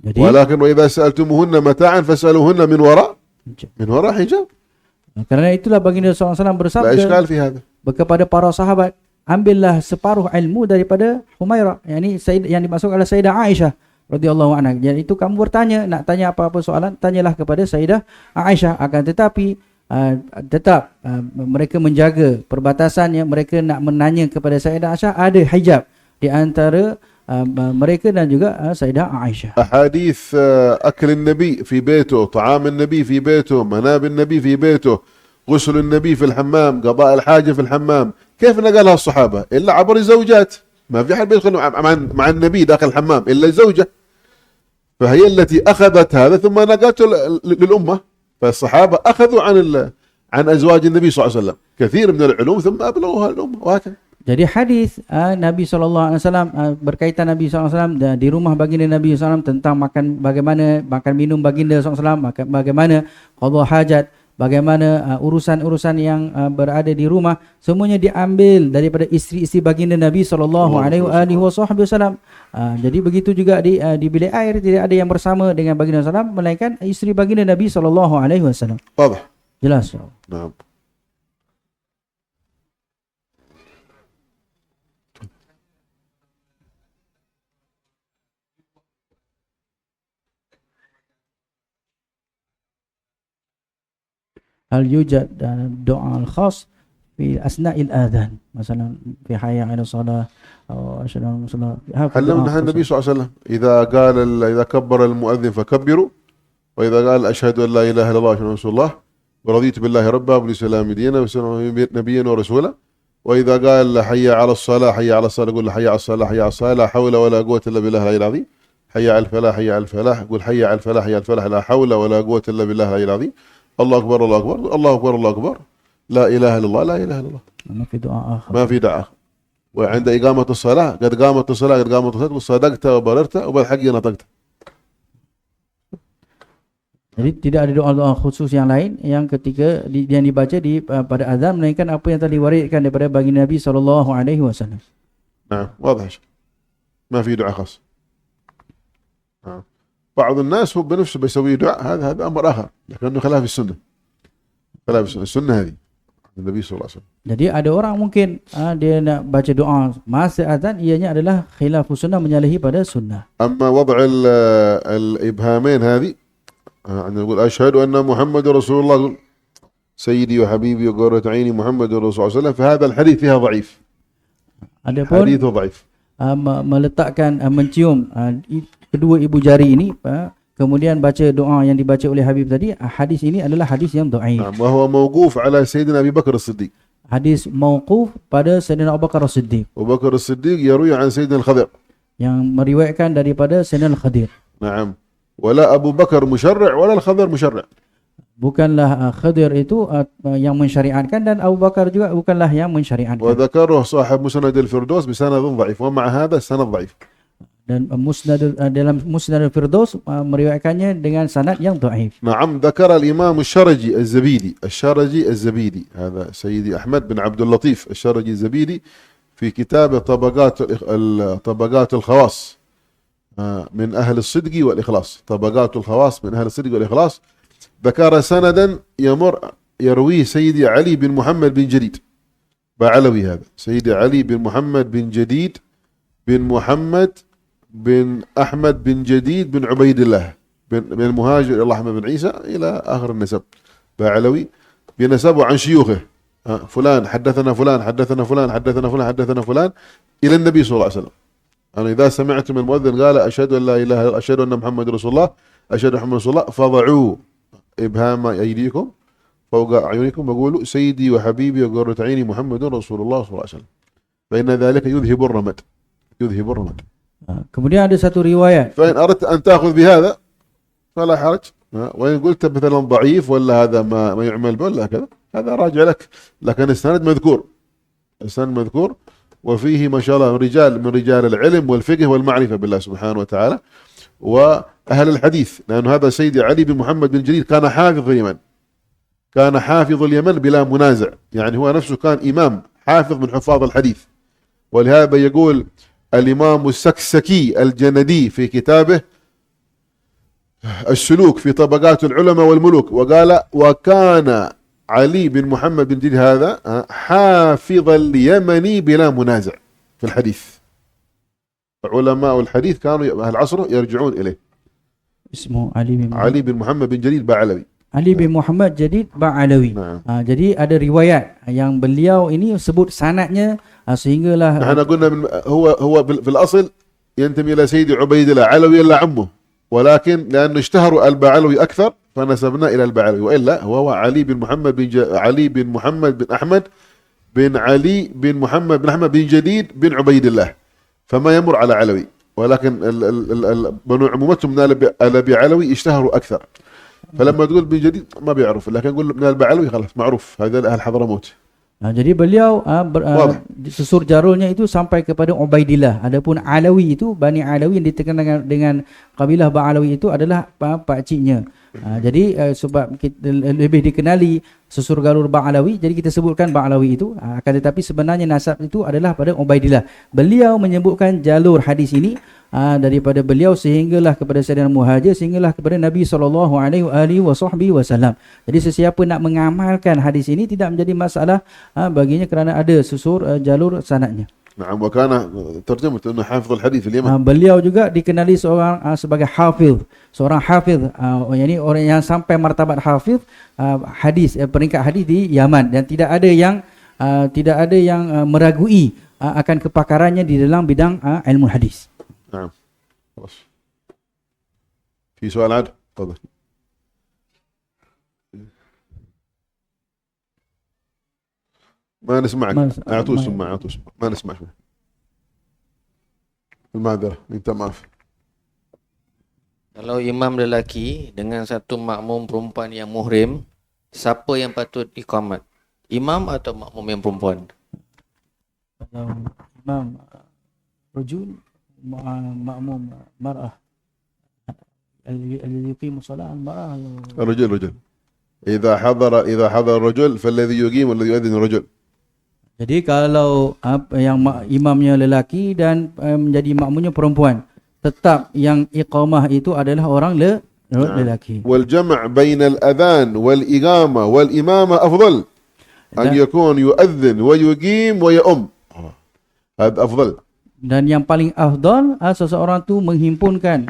Jadi ولكن وإذا سألتموهن متاعا فاسألوهن من وراء حجاب. kerana itulah baginda SAW لا bersabda إشكال في هذا. kepada para sahabat, ambillah separuh ilmu daripada Humairah, yang dimaksud adalah Sayyidah Aisyah radhiyallahu anha. Jadi itu kamu bertanya, nak tanya apa-apa soalan, tanyalah kepada Sayyidah Aisyah. Akan tetapi tetap mereka menjaga perbatasannya, mereka nak menanya kepada Sayyidah Aisyah, ada hijab di antara mereka dan juga Sayyidah Aisyah. أحاديث أكل النبي في بيته، طعام النبي في بيته، مناب النبي في بيته، غسل النبي في الحمام، قضاء الحاجة في الحمام، كيف نقلها الصحابة؟ إلا عبر الزوجات. ما في حد بيدخل مع النبي داخل الحمام إلا الزوجة، فهي التي أخذت هذا ثم نقلته للأمة. فالصحابة أخذوا عن أزواج النبي صلى الله عليه وسلم كثير من العلوم ثم أبلغوها للأمة، وهكذا. Jadi hadis Nabi SAW berkaitan Nabi SAW di rumah baginda Nabi SAW tentang bagaimana makan minum baginda SAW, bagaimana qada hajat, bagaimana urusan-urusan yang berada di rumah, semuanya diambil daripada isteri-isteri baginda Nabi SAW. Jadi begitu juga di bilik air, tidak ada yang bersama dengan baginda SAW melainkan isteri baginda Nabi SAW. واضح. Jelas. نعم. Hal yujad doa al-khas fi asna'il adhan, مثلا في حي على الصلاة أو أشهد أن صلاة. علمنا النبي صلى الله عليه وسلم إذا كبر المؤذن فكبروا، وإذا قال أشهد أن لا إله إلا الله وأشهد أن رسول الله ورضيت بالله ربا وبالإسلام دينا وسلم نبيا ورسولا، وإذا قال حي على الصلاة حي على الصلاة قول حي على الصلاة حي على الصلاة لا حول ولا قوة إلا بالله العلي العظيم، حي على الفلاح حي على الفلاح قول حي على الفلاح حي على الفلاح لا حول ولا قوة إلا بالله العلي العظيم، الله أكبر الله أكبر الله أكبر الله أكبر لا إله إلا الله لا إله إلا الله. ما في دعاء آخر. ما في دعاء. وعند إقامة الصلاة قد قامت الصلاة قد قامت الصلاة وصدقت وبررت وبالحق نطقت. Jadi tidak ada doa-doa khusus yang lain yang ketika yang dibaca pada azan melainkan apa yang telah diwariskan daripada baginda Nabi SAW. نعم واضح. ما في دعاء خاص. نعم. بعض الناس هو بنفسه بيسوي دعاء، هذا أمر آخر، لكنه خلاف السنة. خلاف السنة هذه النبي صلى الله عليه وسلم. Jadi ada orang mungkin dia nak baca doa masa azan, ianya adalah khilaf sunnah, menyalahi pada sunnah. أما وضع الإبهامين هذه نقول أشهد أن محمد رسول الله سيدي وحبيبي وقرة عيني محمد رسول الله صلى الله عليه وسلم، فهذا الحديث فيها ضعيف. Adapun حديثه ضعيف. Meletakkan mencium kedua ibu jari ini, kemudian baca doa yang dibaca oleh Habib tadi, hadis ini adalah hadis yang dhaif. نعم. وهو موقوف على سيدنا أبي بكر الصديق. Hadis mauquf pada Sayyidina Abu Bakar As-Siddiq, أبو بكر الصديق يروي عن سيدنا الخضر. yang meriwayatkan daripada Sayyidina Al-Khadir. نعم. ولا أبو بكر مشرع ولا الخضر مشرع. Bukanlah Khadir itu yang mensyariatkan dan Abu Bakar juga bukanlah yang mensyariatkan. وذكره صاحب مسند الفردوس بسند ضعيف، ومع هذا السند ضعيف. Dan dalam Musnad al-Firdaus meriwayatkannya dengan sanad yang dhaif. نعم. ذكر الإمام الشرجي الزبيدي هذا سيدي أحمد بن عبد اللطيف الشرجي الزبيدي في كتاب طبقات الخواص من أهل الصدق والإخلاص. طبقات الخواص من أهل الصدق والإخلاص. ذكر سندا يرويه سيدي علي بن محمد بن جديد بعلوي، هذا سيدي علي بن محمد بن جديد بن محمد بن أحمد بن جديد بن عبيد الله بن المهاجر إلى أحمد بن عيسى إلى آخر النسب بعلوي، بنسبه عن شيوخه فلان حدثنا فلان حدثنا فلان حدثنا فلان حدثنا فلان إلى النبي صلى الله عليه وسلم. أنا إذا سمعتم المؤذن قال أشهد أن لا إله إلا أشهد أن محمد رسول الله أشهد أن محمد رسول الله فضعوا إبهام أيديكم فوق أعينكم وقولوا سيدي وحبيبي وقرة عيني محمد رسول الله صلى الله عليه وسلم. فإن ذلك يذهب الرمد. يذهب الرمد. Kemudian ada satu riwayat. فإن أردت أن تأخذ بهذا فلا حرج. وإن قلت مثلا ضعيف ولا هذا ما يعمل به ولا كذا، هذا راجع لك، لكن السند مذكور. السند مذكور وفيه ما شاء الله رجال من رجال العلم والفقه والمعرفة بالله سبحانه وتعالى وأهل الحديث، لأن هذا سيدي علي بن محمد بن جرير كان حافظ اليمن، كان حافظ اليمن بلا منازع، يعني هو نفسه كان إمام حافظ من حفاظ الحديث. ولهذا يقول الإمام السكسكي الجندي في كتابه السلوك في طبقات العلماء والملوك، وقال وكان علي بن محمد بن جرير هذا حافظ اليمني بلا منازع في الحديث. علماء الحديث كانوا أهل عصره يرجعون إليه. Ismu Ali علي بن محمد بن جرير بعلوي. Ali bin Muhammad Jadid Ba'alawi. Jadi ada riwayat yang beliau ini sebut sanadnya sehinggalah نحن قلنا هو في الأصل ينتمي إلى سيدي عبيد الله علوي إلا عمه، ولكن لأنه اشتهروا البعلوي أكثر فنسبنا إلى البعلوي، وإلا هو علي بن محمد علي بن محمد بن أحمد بن علي بن محمد بن أحمد بن جديد بن عبيد الله، فما يمر على علوي، ولكن بنو عمومتهم من أبي علوي اشتهروا أكثر، فلما تقول بن جديد ما بيعرف، لكن نقول من البعلوي خلاص معروف هذا أهل حضرموت. Jadi beliau susur jarulnya itu sampai kepada Ubaidillah. Adapun Alawi itu, Bani Alawi yang ditekan dengan kabilah Ba'alawi itu adalah pakciknya. Jadi sebab kita lebih dikenali susur galur Ba'alawi, jadi kita sebutkan Ba'alawi itu. Akan tetapi sebenarnya nasab itu adalah pada Ubaidillah. Beliau menyebutkan jalur hadis ini daripada beliau sehinggalah kepada Sayyidina Muhajir, sehinggalah kepada Nabi SAW. Jadi sesiapa nak mengamalkan hadis ini tidak menjadi masalah baginya kerana ada susur jalur sanadnya. نعم وكان ترجمة أنه حافظ الحديث في اليمن. Beliau juga dikenali sebagai hafiz, seorang hafiz, yakni orang yang sampai martabat hafiz hadis, peringkat hadis di Yaman, dan tidak ada yang meragui akan kepakarannya di dalam bidang ilmu hadis. نعم خلاص. في سؤال عاد؟ تفضل. ما نسمعك. أعطوه سماعة. ما نسمعك. المعذرة. أنت maaf. Kalau imam lelaki dengan satu makmum perempuan yang muhrim, siapa yang patut iqamat? Imam atau makmum yang perempuan? Kalau imam rajul, makmum mar'ah. الذي يقيم الصلاة المرأة. الرجل. إذا حضر الرجل فالذي يقيم والذي يؤذن الرجل. Jadi kalau yang imamnya lelaki dan menjadi makmumnya perempuan, tetap yang iqamah itu adalah orang lelaki. والجمع بين الأذان والإقامة والإمامة أفضل أن يكون يؤذن ويقيم ويؤم. هذا أفضل. Dan yang paling afdal seseorang tu menghimpunkan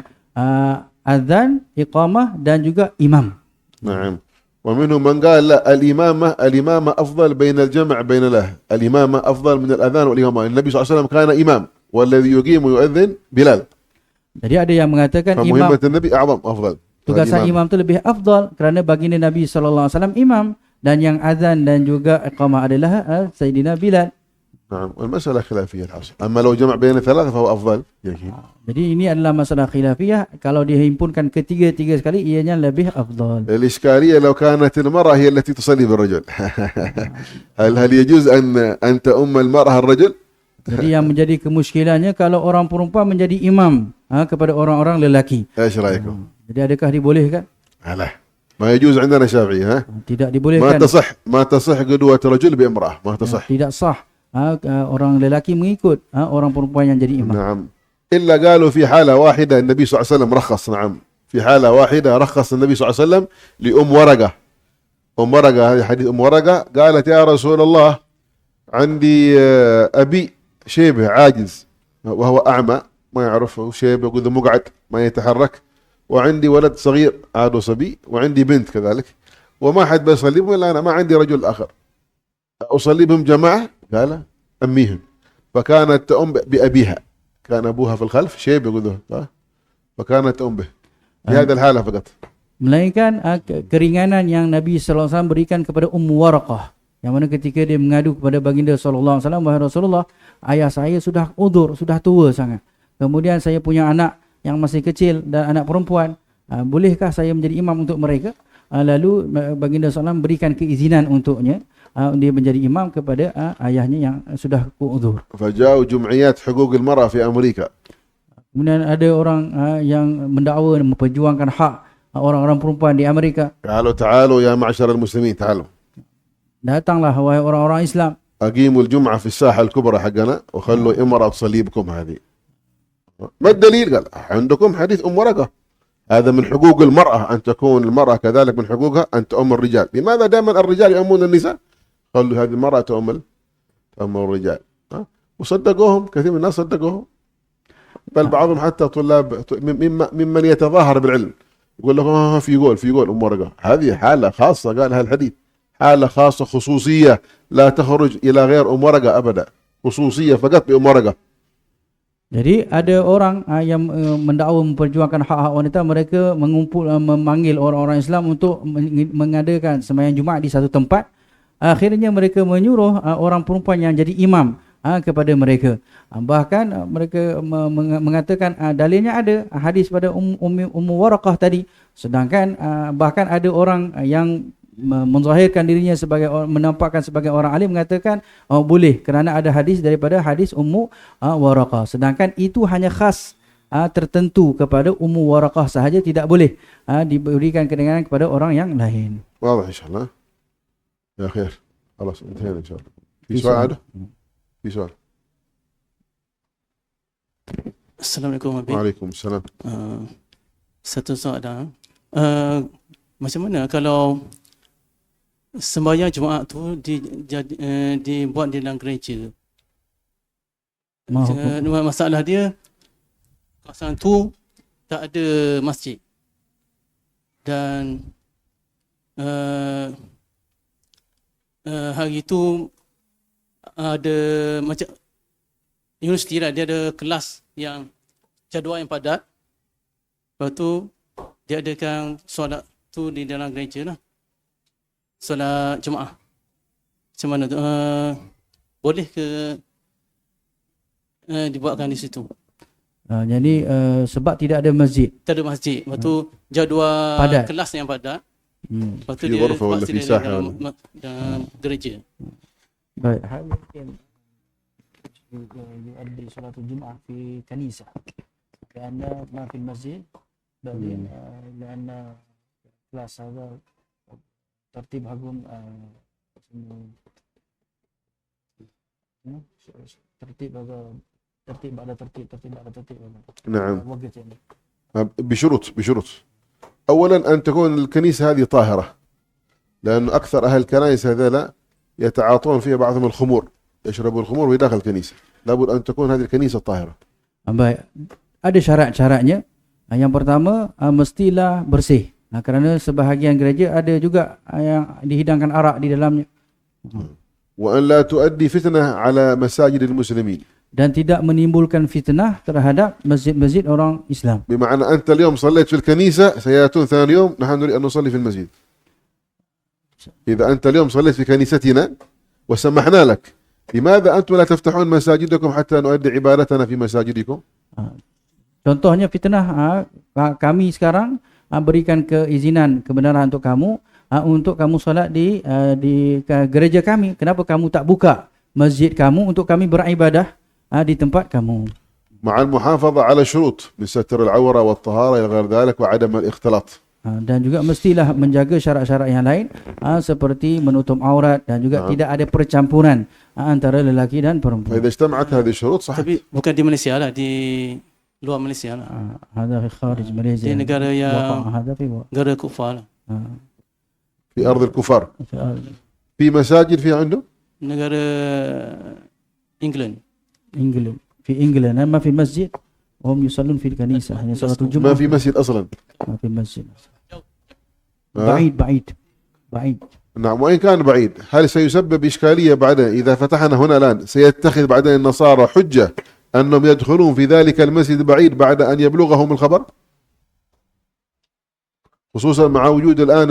azan, iqamah dan juga imam. نعم. ومنهم من قال لا الإمامة أفضل بين الجمع بين له، الإمامة أفضل من الأذان والإقامة. النبي صلى الله عليه وسلم كان إمام والذي يقيم ويؤذن بلال. Jadi ada yang mengatakan imam, فمهمة النبي أعظم أفضل. Tugasan imam itu lebih afdal kerana baginda Nabi SAW imam, dan yang azan dan juga iqamah adalah Sayyidina Bilal. نعم. والمسألة خلافية الحاصل. أما لو جمع بين الثلاثة فهو أفضل. Jadi ini adalah masalah khilafiyah. Kalau dihimpunkan ketiga sekali, ianya lebih afdal. الإشكالية لو كانت المرأة هي التي تصلي بالرجل. هل يجوز أن تؤم المرأة الرجل؟ Jadi yang menjadi kemuskilannya kalau orang perempuan menjadi imam kepada orang-orang lelaki. إيش رأيكم؟ Jadi adakah dibolehkan? لا ما يجوز عندنا شافعي. Tidak dibolehkan. ما تصح قدوة رجل بامرأة، ما تصح. Tidak sah orang lelaki mengikut orang perempuan yang jadi imam. نعم. إلا قالوا في حالة واحدة النبي صلى الله عليه وسلم رخص. نعم. في حالة واحدة رخص النبي صلى الله عليه وسلم لأم ورقة. أم ورقة، هذه حديث أم ورقة، قالت يا رسول الله عندي أبي شيبه عاجز وهو أعمى ما يعرف شيبه وإذا مقعد ما يتحرك، وعندي ولد صغير عاده صبي، وعندي بنت كذلك، وما حد بيصلي بهم إلا أنا، ما عندي رجل آخر أصلي بهم جماعة. قال أميهم. فكانت تأم بأبيها، كان أبوها في الخلف شيب يقول، فكانت تأم به في هذه الحالة فقط. Melainkan keringanan yang Nabi SAW berikan kepada Ummu Waraqah. Yang mana ketika dia mengadu kepada baginda sallallahu alaihi wasallam, wahai Rasulullah, ayah saya sudah uzur, sudah tua sangat. Kemudian saya punya anak yang masih kecil dan anak perempuan, bolehkah saya menjadi imam untuk mereka? Lalu baginda sallallahu berikan keizinan untuknya, dia menjadi imam kepada ayahnya yang sudah uzur. فجاءوا جمعيات حقوق المرأة في أمريكا. Kemudian ada orang yang mendakwa memperjuangkan hak orang-orang perempuan di Amerika. تعالوا يا معشر المسلمين تعالوا. Datanglah wahai orang-orang Islam. أقيموا الجمعة في الساحة الكبرى حقنا وخلوا امرأة تصلي بكم هذه. ما الدليل؟ قال عندكم حديث ورقة. هذا من حقوق المرأة أن تكون المرأة كذلك من حقوقها أن تؤم الرجال. لماذا دائما الرجال يؤمون النساء؟ قالوا هذه المرأة تؤم الرجال. وصدقوهم، كثير من الناس صدقوهم، بل بعضهم حتى طلاب ممن يتظاهر بالعلم يقول لهم في قول ورقة. هذه حالة خاصة قالها الحديث، حالة خاصة خصوصية لا تخرج إلى غير ورقة أبدا، خصوصية فقط ورقة. Jadi ada orang yang mendakwa memperjuangkan hak-hak wanita, mereka memanggil orang-orang Islam untuk mengadakan sembahyang Jumaat di satu tempat. Akhirnya mereka menyuruh orang perempuan yang jadi imam kepada mereka. Bahkan mereka mengatakan dalilnya ada hadis pada Ummu Waraqah tadi. Sedangkan bahkan ada orang yang menzahirkan dirinya sebagai, menampakkan sebagai orang alim, mengatakan boleh kerana ada hadis daripada hadis Ummu Waraqah. Sedangkan itu hanya khas tertentu kepada Ummu Waraqah sahaja, tidak boleh diberikan kedengaran kepada orang yang lain. واضح إن شاء الله يا خير. خلاص انتهينا إن شاء الله. في سؤال عاده؟ في سؤال. Assalamualaikum Habib. Waalaikumsalam. Satu soalan. Macam mana kalau sembahyang Jumaat tu dibuat di dalam gereja? Masalah dia, kawasan tu tak ada masjid dan hari tu ada macam universiti lah, dia ada kelas yang jadual yang padat. Lepas tu dia adakan solat tu di dalam gereja lah, solat Jumaat. Macam mana tu? Boleh ke dibuatkan di situ? Jadi sebab tidak ada masjid. Tak ada masjid. Lepas tu jadual padat, kelas yang padat. Lepas tu في dia غرفة ولا buat في sendiri ساحة dalam gereja. Baik, hal mungkin يؤدي صلاة الجمعة في كنيسة لأن ما في المسجد، بعدين لأن كلاس هذا ترتيب حقهم ترتيب هذا ترتيب بعد ترتيب نعم. وقت يعني. بشروط. أولا أن تكون الكنيسة هذه طاهرة، لأن أكثر أهل الكنائس هذا يتعاطون فيها بعضهم الخمور، يشربوا الخمور في داخل الكنيسة. لابد أن تكون هذه الكنيسة طاهرة. Baik, ada syarat-syaratnya. Yang pertama, mestilah bersih. Kerana sebahagian gereja ada juga yang dihidangkan arak di dalamnya. وأن لا تؤدي فتنة على مساجد المسلمين. Dan tidak menimbulkan fitnah terhadap masjid-masjid orang Islam. بمعنى أنت اليوم صليت في الكنيسة، سيأتون ثاني يوم نحن نريد أن نصلي في المسجد. إذا أنت اليوم صليت في كنيستنا وسمحنا لك، لماذا أنتم لا تفتحون مساجدكم حتى نؤدي عبادتنا في مساجدكم؟ Contohnya fitnah, kami sekarang berikan keizinan, kebenaran untuk kamu solat di gereja kami. Kenapa kamu tak buka masjid kamu untuk kami beribadah di tempat kamu? مع المحافظة على شروط من ستر العورة والطهارة إلى غير ذلك وعدم الاختلاط. Dan juga mestilah menjaga syarat-syarat yang lain seperti menutup aurat dan juga tidak ada percampuran antara lelaki dan perempuan. فإذا اجتمعت هذه الشروط صح. Tapi bukan di Malaysia lah, di luar Malaysia lah. هذا في خارج ماليزيا. Di negara yang هذا في negara kufar lah. في أرض الكفار. في مساجد في عنده؟ Negara England. في إنجلند ما في مسجد وهم يصلون في الكنيسة، يعني صلاة الجمعة ما في مسجد أصلا. ما في مسجد. بعيد. نعم، وإن كان بعيد هل سيسبب إشكالية بعدين إذا فتحنا هنا الآن؟ سيتخذ بعدين النصارى حجة أنهم يدخلون في ذلك المسجد بعيد بعد أن يبلغهم الخبر، خصوصا مع وجود الآن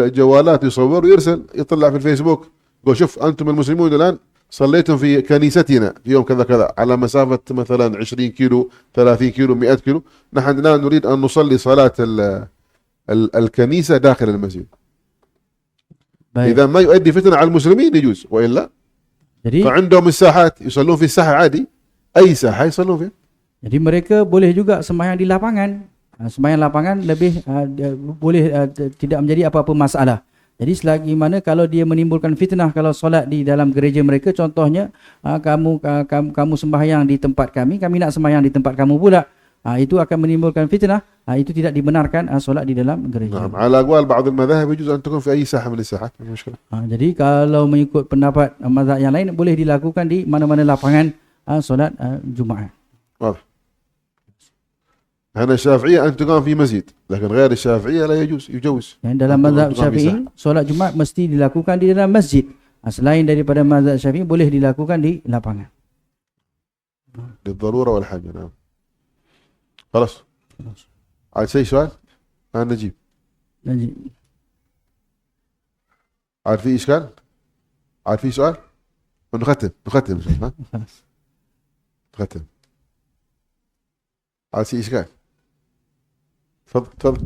الجوالات، يصور ويرسل، يطلع في الفيسبوك قول شوف أنتم المسلمون الآن صليتم في كنيستنا في يوم كذا كذا على مسافة مثلا 20 كيلو 30 كيلو 100 كيلو، نحن الآن نريد أن نصلي صلاة الكنيسة داخل المسجد. Baik. إذا ما يؤدي فتنة على المسلمين يجوز، وإلا Jadi فعندهم الساحات يصلون في الساحة عادي، أي ساحة يصلون فيها. Jadi mereka boleh juga sembahyang di lapangan. Sembahyang lapangan lebih boleh tidak menjadi apa-apa masalah. Jadi selagi mana kalau dia menimbulkan fitnah kalau solat di dalam gereja mereka, contohnya kamu sembahyang di tempat kami nak sembahyang di tempat kamu pula. Itu akan menimbulkan fitnah. Itu tidak dibenarkan solat di dalam gereja. نعم على أقوال بعض المذاهب يجوز أن تكون في أي ساحة من الساحات، ما مشكلة. Jadi kalau mengikut pendapat mazhab yang lain boleh dilakukan di mana-mana lapangan solat Jumaat. واضح. هنا الشافعية أن تقام في مسجد، لكن غير الشافعية لا يجوز. Yang dalam mazhab Syafi'i, solat Jumaat mesti dilakukan di dalam masjid. Selain daripada mazhab Syafi'i boleh dilakukan di lapangan. للضرورة والحاجة. نعم. خلاص. عاد شيء سؤال؟ أنا نجيب. عاد في إشكال؟ عاد في سؤال؟ نختم ها؟ نختم. عاد في إشكال؟ تفضل.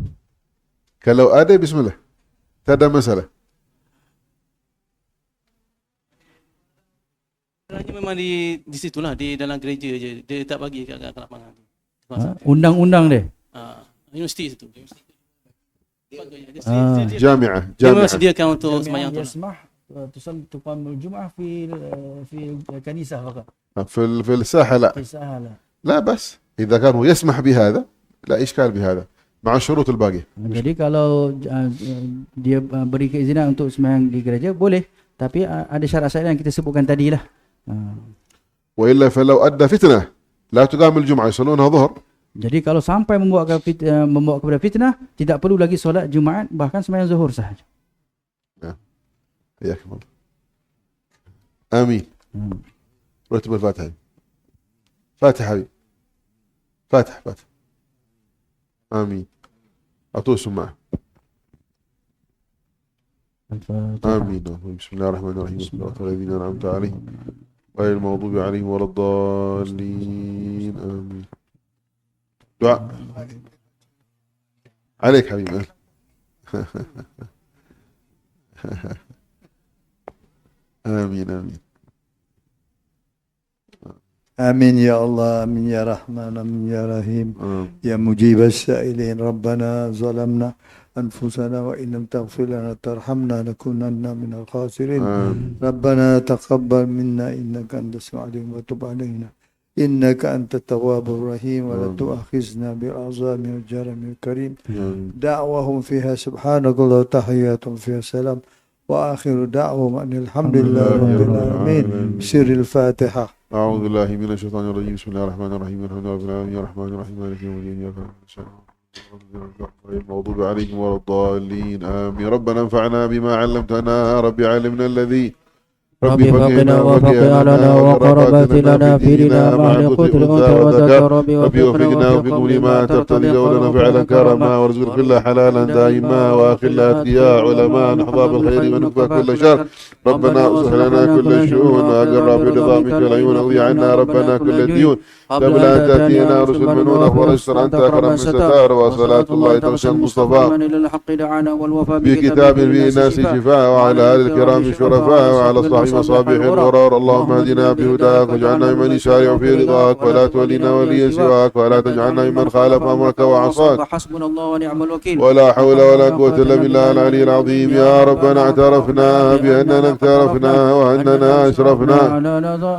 kalau ada bismillah. Tak ada masalah. Memang di situlah, di dalam gereja je. Dia tak bagi kat lapangan. Undang-undang dia. Universiti situ. جامعة. Dia memang sediakan untuk sembahyang tu. يسمح تقام الجمعة في الكنيسة فقط. في الساحة لا. في الساحة لا. لا بس إذا كان هو يسمح بهذا لا إشكال بهذا مع الشروط الباقية. Jadi kalau dia beri keizinan untuk sembahyang di gereja boleh, tapi ada syarat-syarat yang kita sebutkan tadi lah. وإلا فلو أدى فتنة لا تقام الجمعة يصلونها ظهر. Jadi kalau sampai membawa kepada fitnah, tidak perlu lagi solat Jumaat, bahkan sembahyang zuhur sahaja. حياكم الله. آمين. رتب الفاتحة. فاتحة حبيبي. فاتح. آمين. أطوسوا معه. آمين. بسم الله الرحمن الرحيم. صراط الذين أنعمت عليهم غير المغضوب عليهم ولا الضالين. آمين. دعاء عليك حبيبي. آمين. آمين يا الله، آمين يا رحمن، آمين يا رحيم، يا مجيب السائلين. ربنا ظلمنا أنفسنا وإن لم تغفر لنا ترحمنا لنكونن من الخاسرين. ربنا تقبل منا إنك أنت السميع العليم وتب علينا إنك أنت التواب الرحيم ولا تؤاخذنا بالأعظام والجرم الكريم. دعوهم فيها سبحانك الله وتحياتهم فيها سلام وآخر دعوهم أن الحمد لله رب العالمين. سر الفاتحة. أعوذ بالله من الشيطان الرجيم. بسم الله الرحمن الرحيم. الحمد لله رب العالمين الرحمن الرحيم مالك يوم الدين إياك نعبد غير المغضوب عليهم ولا الضالين. آمين. ربنا انفعنا بما علمتنا. رب علمنا الذي ربي فقنا وفقنا لنا وقربت لنا في ديننا مع القدر الأنثى وذكر ربي وفقنا وفقنا لما ترتضي قولنا فعلا كرما وارزق كل حلالا دائما واخل اتقياء علماء نحظى بالخير ونكفى كل شر. ربنا اصلح لنا كل الشؤون واقر برضا منك العيون اقضي عنا ربنا كل الديون قبل ان تاتينا رسل منون ورسل انت اكرم من ستار. وصلاه الله توسل المصطفى بكتاب فيه الناس شفاء وعلى ال الكرام شرفاء وعلى الصحيح مصابيح الغرار. اللهم اهدنا بهداك واجعلنا ممن يسارع في رضاك ولا تولنا وليا سواك ولا تجعلنا ممن خالف امرك وعصاك. حسبنا الله ونعم الوكيل. ولا حول ولا قوة الا بالله العلي العظيم. يا ربنا اعترفنا باننا اقترفنا واننا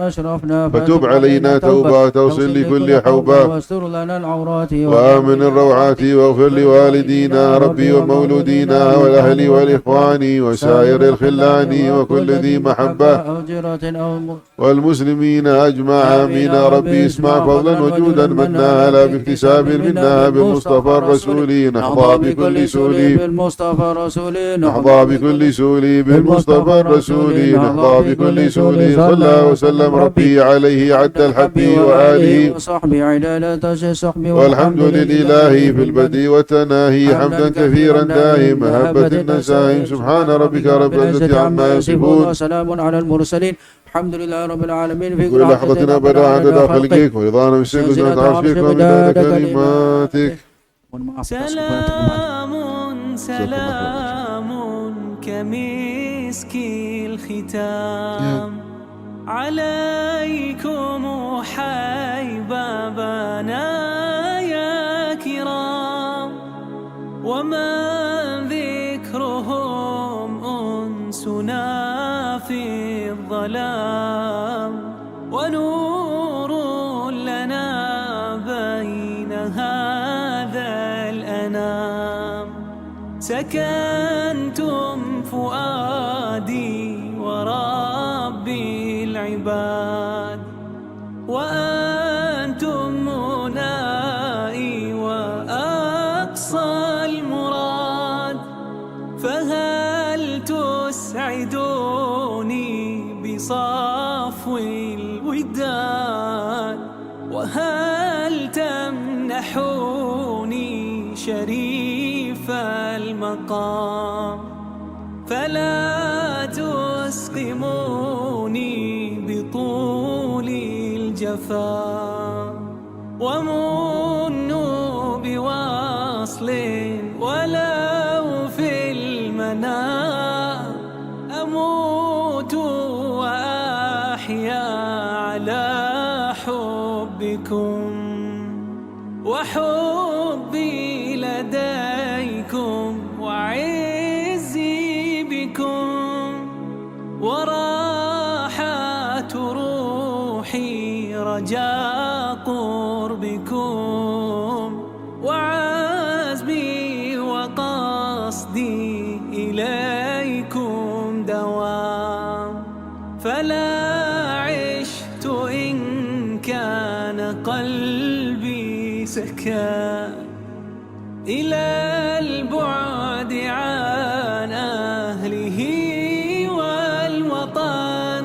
اشرفنا فتب علينا توبة توصل لكل حوبة واستر لنا العورات وآمن الروعات واغفر لوالدينا ربي ومولودينا والأهل والإخوان وسائر الخلان وكل ذي محبة محبة أو جيرة أو والمسلمين أجمع آمين يا ربي اسمع فضلا وجودا منا على باكتساب منا بالمصطفى الرسول نحظى بكل سولي بالمصطفى الرسول نحظى بكل سولي بالمصطفى الرسول نحظى بكل سولي صلى وسلم ربي عليه عد الحب وآله وصحبه عدالة صحبه والحمد لله في البدء والتناهي حمدا كثيرا دائما هبة النسائم سبحان ربك رب العزة عما يصفون وسلام على المرسلين الحمد لله رب العالمين في كل لحظة أبدا عدد خلقك ورضانا من سيدنا عرشك ومداد كلماتك. سلام سلام كمسك الختام عليكم حبابنا يا كرام ومن ذكرهم أنسنا في الظلام ونور لنا بين هذا الأنام سكنتم فؤادي وربي العباد وأنتم منائي وأقصى المراد فهل تسعدوني بصفو الوداد وهل تمنحوني شريف المقام فلا تسقموني بطول الجفا ومنوا بوصل ولو في المنام أموت وأحيا على حبكم وحبي لديكم وعزي بكم وراحة روحي رجاء قربكم وعزمي وقصدي إليكم دوام فلا عشت إن كان قلبي سكان إلى البعد عن أهله والوطن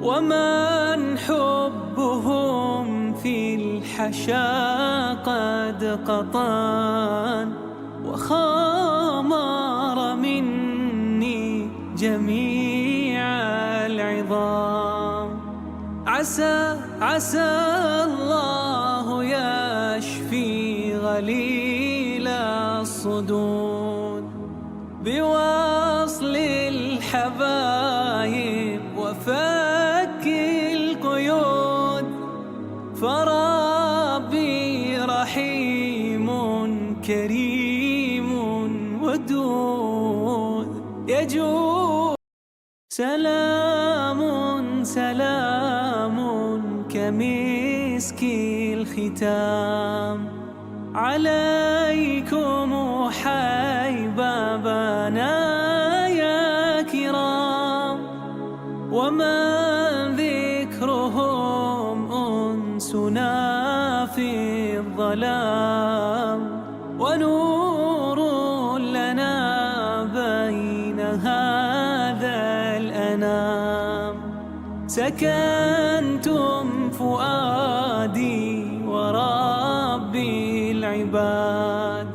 ومن حبهم في الحشا قد قطن وخامر مني جميع العظام عسى الله يشفي غليل الصدود بوصل الحبايب وفك القيود فربي رحيم كريم ودود يجود سلام كمسك الختام عليكم حبابنا يا كرام ومن ذكرهم أنسنا في الظلام ونور لنا بين هذا الأنام سكنتم فؤادي وربي العباد